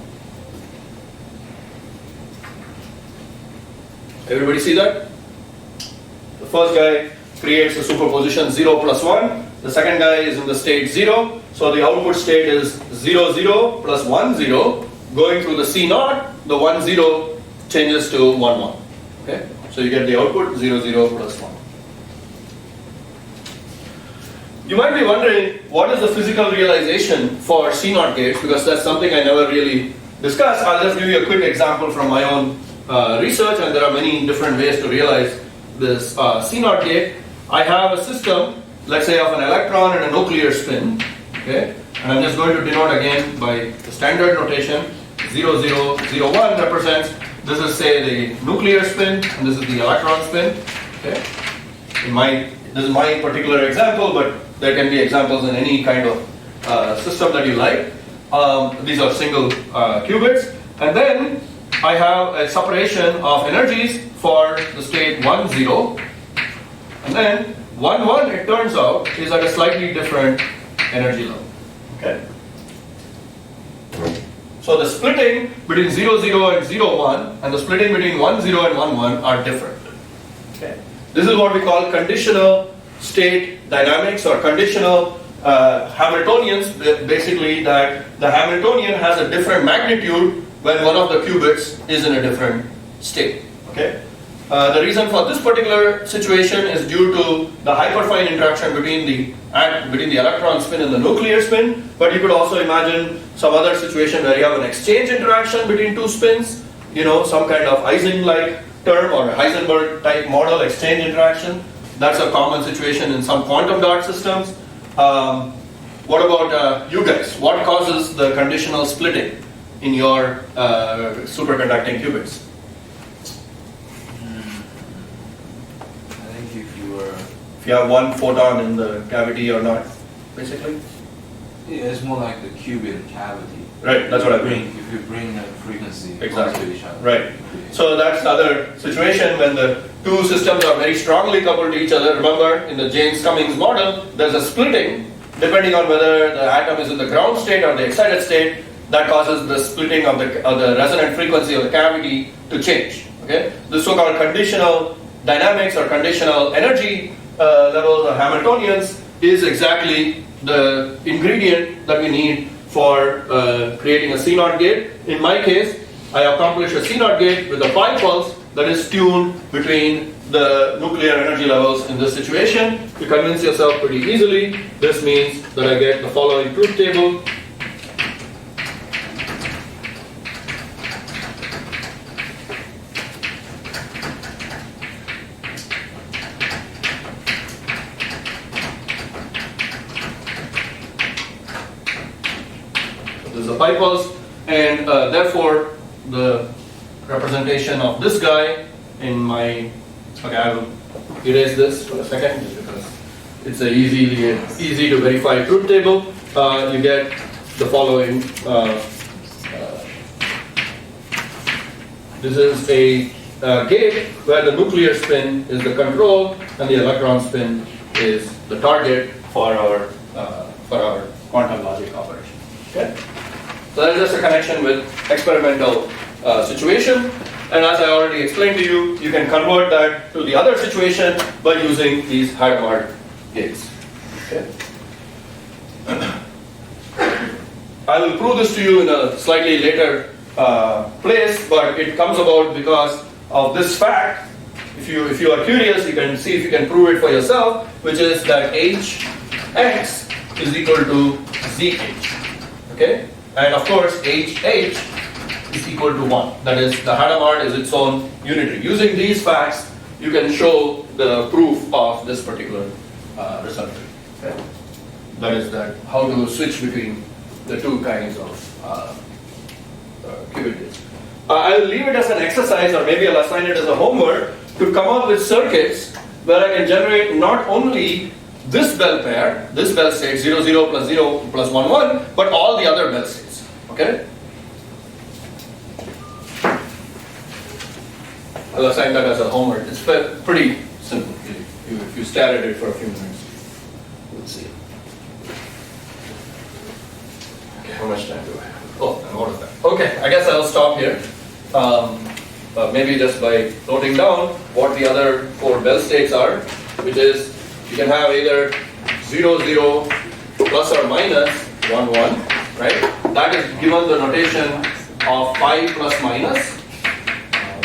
Everybody see that? The first guy creates a superposition 0 plus 1. The second guy is in the state 0. So the output state is 0, 0 plus 1, 0. Going through the C0, the 1, 0 changes to 1, 1. Okay? So you get the output 0, 0 plus 1. You might be wondering what is the physical realization for C0 gates, because that's something I never really discussed. I'll just give you a quick example from my own research, and there are many different ways to realize this C0 gate. I have a system, let's say, of an electron and a nuclear spin. Okay? And I'm just going to denote again by the standard notation. 0, 0, 0, 1 represents, this is say the nuclear spin, and this is the electron spin. Okay? This is my particular example, but there can be examples in any kind of system that you like. These are single qubits. And then I have a separation of energies for the state 1, 0. And then 1, 1, it turns out, is at a slightly different energy level. Okay? So the splitting between 0, 0 and 0, 1 and the splitting between 1, 0 and 1, 1 are different. Okay? This is what we call conditional state dynamics or conditional Hamiltonians, basically that the Hamiltonian has a different magnitude when one of the qubits is in a different state. Okay? The reason for this particular situation is due to the hyperfine interaction between the electron spin and the nuclear spin, but you could also imagine some other situation where you have an exchange interaction between two spins, some kind of Ising-like term or Heisenberg type model exchange interaction. That's a common situation in some quantum dot systems. What about you guys? What causes the conditional splitting in your superconducting qubits? I think if you have one photon in the cavity or not, basically? Yeah, it's more like the qubit cavity. Right, that's what I mean. If you bring the frequency exactly to each other. Right. So that's the other situation when the two systems are very strongly coupled to each other. Remember, in the James-Cummings model, there's a splitting depending on whether the atom is in the ground state or the excited state. That causes the splitting of the resonant frequency of the cavity to change. Okay? The so-called conditional dynamics or conditional energy levels or Hamiltonians is exactly the ingredient that we need for creating a C0 gate. In my case, I accomplish a C0 gate with a pi pulse that is tuned between the nuclear energy levels in this situation. You convince yourself pretty easily. This means that I get the following truth table. This is a pi pulse, and therefore the representation of this guy in my, okay, I will erase this for a second just because it's a easy to verify truth table. You get the following. This is a gate where the nuclear spin is the control and the electron spin is the target for our quantum logic operation. Okay? So that is just a connection with experimental situation. And as I already explained to you, you can convert that to the other situation by using these Hadamard gates. Okay? I will prove this to you in a slightly later place, but it comes about because of this fact. If you are curious, you can see if you can prove it for yourself, which is that Hx is equal to Zh. Okay? And of course, Hh is equal to 1. That is, the Hadamard is its own unitary. Using these facts, you can show the proof of this particular result. Okay? That is that how to switch between the two kinds of qubit gates. I'll leave it as an exercise, or maybe I'll assign it as a homework, to come up with circuits where I can generate not only this bell pair, this bell state 0, 0 plus 0 plus 1, 1, but all the other bell states. Okay? I'll assign that as a homework. It's pretty simple if you stare at it for a few minutes. Let's see. Okay, how much time do I have? Oh, I'm out of that. Okay, I guess I'll stop here. Maybe just by noting down what the other 4 bell states are, which is you can have either 0, 0 plus or minus 1, 1, right? That is given the notation of phi plus minus,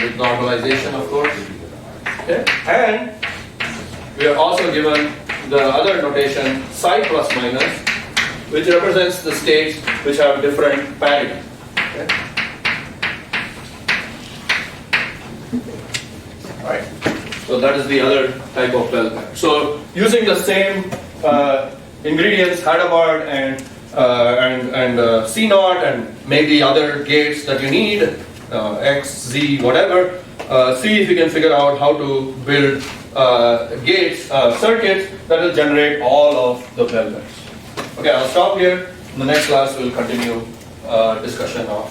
with normalization, of course. Okay? And we are also given the other notation psi plus minus, which represents the states which have different parity. Okay? Alright. So that is the other type of bell pair. So using the same ingredients, Hadamard and C naught, and maybe other gates that you need, X, Z, whatever, see if you can figure out how to build gates, circuits that will generate all of the bell pairs. Okay, I'll stop here. In the next class, we'll continue discussion of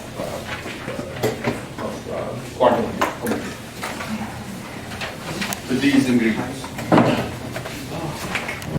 quantum computing with these ingredients.